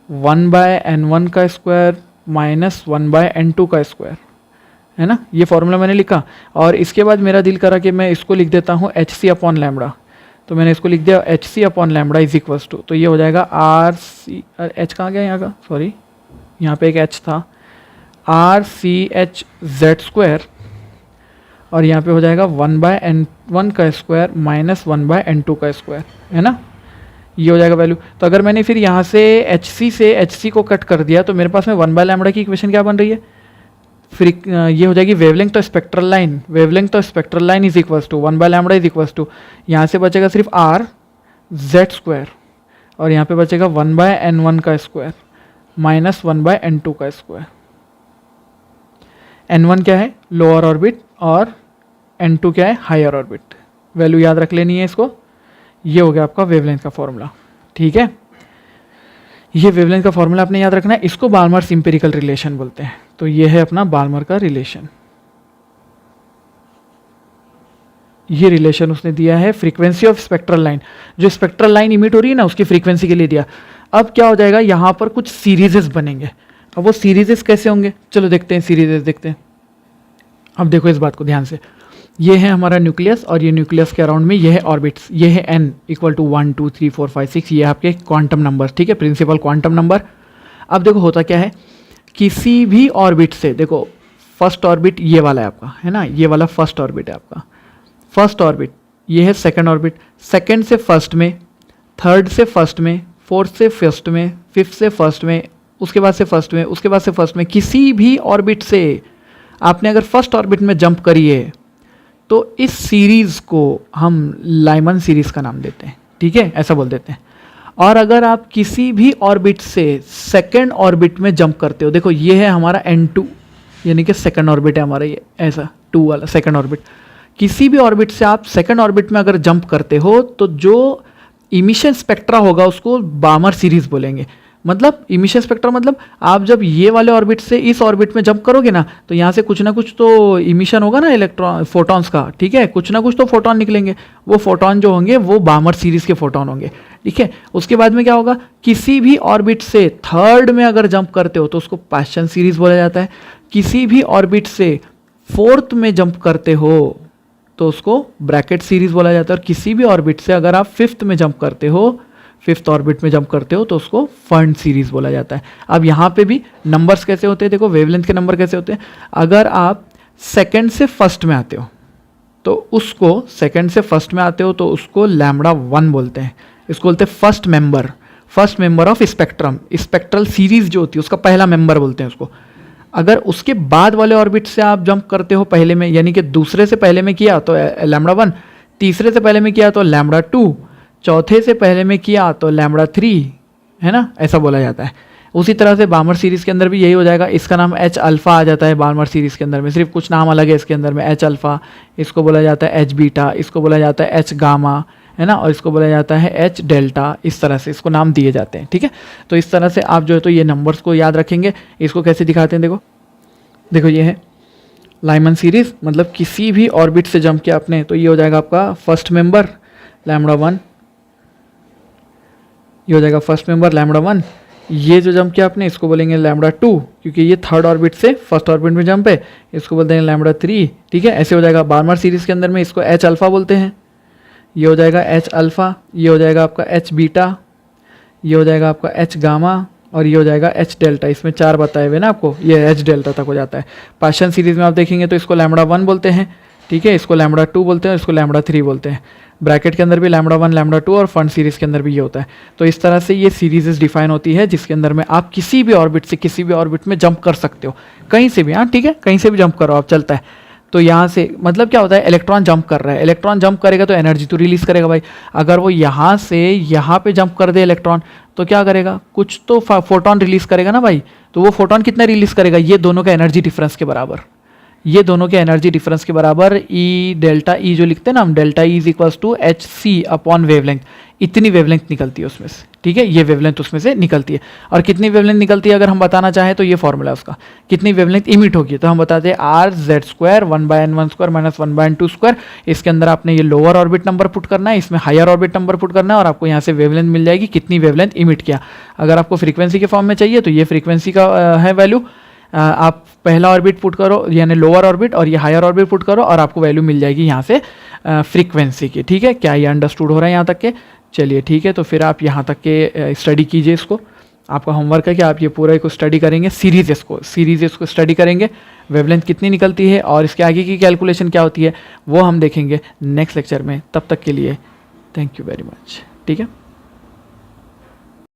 1/n1 का स्क्वायर माइनस 1/n2 का स्क्वायर, है ना, ये फॉर्मूला मैंने लिखा। और इसके बाद मेरा दिल करा कि मैं इसको लिख देता हूँ HC/λ, तो मैंने इसको लिख दिया HC/λ इज इक्वल्स टू, तो ये हो जाएगा h कहाँ गया यहाँ का, सॉरी यहाँ पे एक h था, RCH/Z² और यहाँ पे हो जाएगा 1/n1 का स्क्वायर माइनस 1/n2 का स्क्वायर, है ना, ये हो जाएगा वैल्यू। तो अगर मैंने फिर यहाँ से HC को कट कर दिया तो मेरे पास में 1/λ की इक्वेशन क्या बन रही है, फिर ये हो जाएगी वेवलेंथ तो spectral line is equals to 1/λ is equals to, यहाँ से बचेगा सिर्फ RZ² और यहाँ पे बचेगा 1/n1 का स्क्वायर माइनस 1/n2 का स्क्वायर। n1 क्या है, लोअर ऑर्बिट, और n2 क्या है, हायर ऑर्बिट। वैल्यू याद रख लेनी है इसको। ये हो गया आपका वेवलेंथ का फॉर्मूला, ठीक है। ये वेवलेंथ का फॉर्मूला आपने याद रखना है, इसको बाल्मर्स इंपेरिकल रिलेशन बोलते हैं। तो ये है अपना बाल्मर का रिलेशन, ये रिलेशन उसने दिया है फ्रीक्वेंसी ऑफ स्पेक्ट्रल लाइन, जो स्पेक्ट्रल लाइन इमिट हो रही है ना उसकी फ्रीक्वेंसी के लिए दिया। अब क्या हो जाएगा, यहाँ पर कुछ सीरीजेस बनेंगे। अब वो सीरीजेस कैसे होंगे, चलो देखते हैं, सीरीजेस देखते हैं। अब देखो इस बात को ध्यान से, ये है हमारा न्यूक्लियस और ये न्यूक्लियस के अराउंड में ये है ऑर्बिट्स, ये है n इक्वल टू 1 2 3 4 5 6, ये आपके क्वांटम नंबर, ठीक है, प्रिंसिपल क्वांटम नंबर। अब देखो होता क्या है, किसी भी ऑर्बिट से, देखो फर्स्ट ऑर्बिट ये वाला है आपका, है ना, ये वाला फर्स्ट ऑर्बिट है आपका, फर्स्ट ऑर्बिट, ये है सेकंड ऑर्बिट, सेकंड से फर्स्ट में, थर्ड से फर्स्ट में, फोर्थ से फर्स्ट में, फिफ्थ से फर्स्ट में, उसके बाद से फर्स्ट में, उसके बाद से फर्स्ट में, किसी भी ऑर्बिट से आपने अगर फर्स्ट ऑर्बिट में जंप करी है तो इस सीरीज को हम लाइमन सीरीज का नाम देते हैं, ठीक है, ऐसा बोल देते हैं। और अगर आप किसी भी ऑर्बिट से सेकंड ऑर्बिट में जंप करते हो, देखो ये है हमारा n2, यानी कि सेकंड ऑर्बिट है हमारा, ये ऐसा 2 वाला सेकंड ऑर्बिट। किसी भी ऑर्बिट से आप सेकंड ऑर्बिट में अगर जंप करते हो तो जो इमिशन स्पेक्ट्रा होगा उसको बामर सीरीज बोलेंगे। मतलब इमिशन स्पेक्ट्रा मतलब आप जब ये वाले ऑर्बिट से इस ऑर्बिट में जंप करोगे ना तो यहाँ से कुछ ना कुछ तो इमिशन होगा ना इलेक्ट्रॉन फोटॉन्स का, ठीक है, कुछ ना कुछ तो फोटॉन निकलेंगे। वो फोटॉन जो होंगे वो बामर सीरीज के फोटॉन होंगे, ठीक है। उसके बाद में क्या होगा, किसी भी ऑर्बिट से थर्ड में अगर जंप करते हो तो उसको पाश्चन सीरीज बोला जाता है। किसी भी ऑर्बिट से फोर्थ में जंप करते हो तो उसको ब्रैकेट सीरीज बोला जाता है। और किसी भी ऑर्बिट से अगर आप फिफ्थ में जंप करते हो, फिफ्थ ऑर्बिट में जंप करते हो तो उसको फर्न्ड सीरीज बोला जाता है। अब यहाँ पे भी नंबर्स कैसे होते हैं, देखो वेवलेंथ के नंबर कैसे होते हैं। अगर आप सेकंड से फर्स्ट में आते हो तो उसको सेकंड से फर्स्ट में आते हो तो उसको लैम्बडा 1 बोलते हैं। इसको बोलते हैं first member of spectrum. Spectral series जो होती है उसका पहला मेंबर बोलते हैं उसको। अगर उसके बाद वाले ऑर्बिट से आप जंप करते हो पहले में, यानी कि दूसरे से पहले में किया तो लैम्बडा 1, तीसरे से पहले में किया तो लैम्बडा 2, चौथे से पहले में किया तो लैम्बडा 3, है ना, ऐसा बोला जाता है। उसी तरह से बामर सीरीज़ के अंदर भी यही हो जाएगा। इसका नाम एच अल्फ़ा आ जाता है बामर सीरीज़ के अंदर में, सिर्फ कुछ नाम अलग है इसके अंदर में। एच अल्फ़ा, इसको बोला जाता है एच बीटा, इसको बोला जाता है एच गामा, है ना, और इसको बोला जाता है एच डेल्टा। इस तरह से इसको नाम दिए जाते हैं, ठीक है। तो इस तरह से आप जो है तो ये नंबर्स को याद रखेंगे। इसको कैसे दिखाते हैं, देखो ये है लाइमन सीरीज़, मतलब किसी भी ऑर्बिट से जंप किया आपने तो ये हो जाएगा आपका फर्स्ट मेंबर लैम्बडा 1, ये हो जाएगा फर्स्ट मेंबर लैम्बडा 1। ये जो जंप किया आपने इसको बोलेंगे लैम्बडा 2, क्योंकि ये थर्ड ऑर्बिट से फर्स्ट ऑर्बिट में जंप है, इसको बोलते हैं लैम्बडा 3, ठीक है। ऐसे हो जाएगा बार्मर सीरीज़ के अंदर में, इसको एच अल्फ़ा बोलते हैं। ये हो जाएगा एच अल्फ़ा, ये हो जाएगा आपका एच बीटा, ये हो जाएगा आपका एच गामा, और ये हो जाएगा एच डेल्टा। इसमें 4 बताए हुए ना आपको, ये एच डेल्टा तक हो जाता है। पाश्चन सीरीज़ में आप देखेंगे तो इसको लैम्बडा 1 बोलते हैं, ठीक है, इसको लैम्बडा 2 बोलते हैं, इसको लैम्बडा 3 बोलते हैं। ब्रैकेट के अंदर भी लैम्बडा 1, लैम्बडा 2 और फर्न्ड सीरीज़ के अंदर भी ये होता है। तो इस तरह से ये सीरीज़ डिफाइन होती है जिसके अंदर में आप किसी भी ऑर्बिट से किसी भी ऑर्बिट में जंप कर सकते हो, कहीं से भी, हाँ ठीक है, कहीं से भी जंप करो आप, चलता है। तो यहाँ से मतलब क्या होता है, इलेक्ट्रॉन जंप कर रहा है, इलेक्ट्रॉन जंप करेगा तो एनर्जी तो रिलीज़ करेगा भाई। अगर वो यहाँ से यहाँ पे जंप कर दे इलेक्ट्रॉन तो क्या करेगा, कुछ तो फोटोन रिलीज़ करेगा ना भाई। तो वो फोटोन कितना रिलीज़ करेगा, ये दोनों का एनर्जी डिफरेंस के बराबर, ये दोनों के एनर्जी डिफरेंस के बराबर। ई डेल्टा ई जो लिखते हैं ना हम, delta E is equals to h c upon wavelength, इतनी वेवलेंथ निकलती है उसमें से, ठीक है, ये वेवलेंथ उसमें से निकलती है। और कितनी वेवलेंथ निकलती है अगर हम बताना चाहें तो ये फॉर्मूला है उसका, कितनी वेवलेंथ इमिट होगी तो हम बताते हैं are Z square 1/n1² minus 1/n2²। इसके अंदर आपने ये लोअर ऑर्बिट नंबर पुट करना है, इसमें हायर ऑर्बिट नंबर पुट करना है, और आपको यहाँ से वेवलेंथ मिल जाएगी, कितनी वेवलेंथ इमिट किया। अगर आपको फ्रीक्वेंसी के फॉर्म में चाहिए तो ये फ्रीक्वेंसी का है वैल्यू, आप पहला ऑर्बिट पुट करो यानी लोअर ऑर्बिट, और ये हायर ऑर्बिट पुट करो और आपको वैल्यू मिल जाएगी यहाँ से फ्रीक्वेंसी की, ठीक है। क्या ये अंडरस्टूड हो रहा है यहाँ तक के, चलिए ठीक है। तो फिर आप यहाँ तक के स्टडी कीजिए इसको, आपका होमवर्क है कि आप ये पूरा को स्टडी करेंगे, सीरीज इसको स्टडी करेंगे, वेवलेंथ कितनी निकलती है और इसके आगे की कैलकुलेशन क्या होती है वो हम देखेंगे नेक्स्ट लेक्चर में। तब तक के लिए थैंक यू वेरी मच, ठीक है।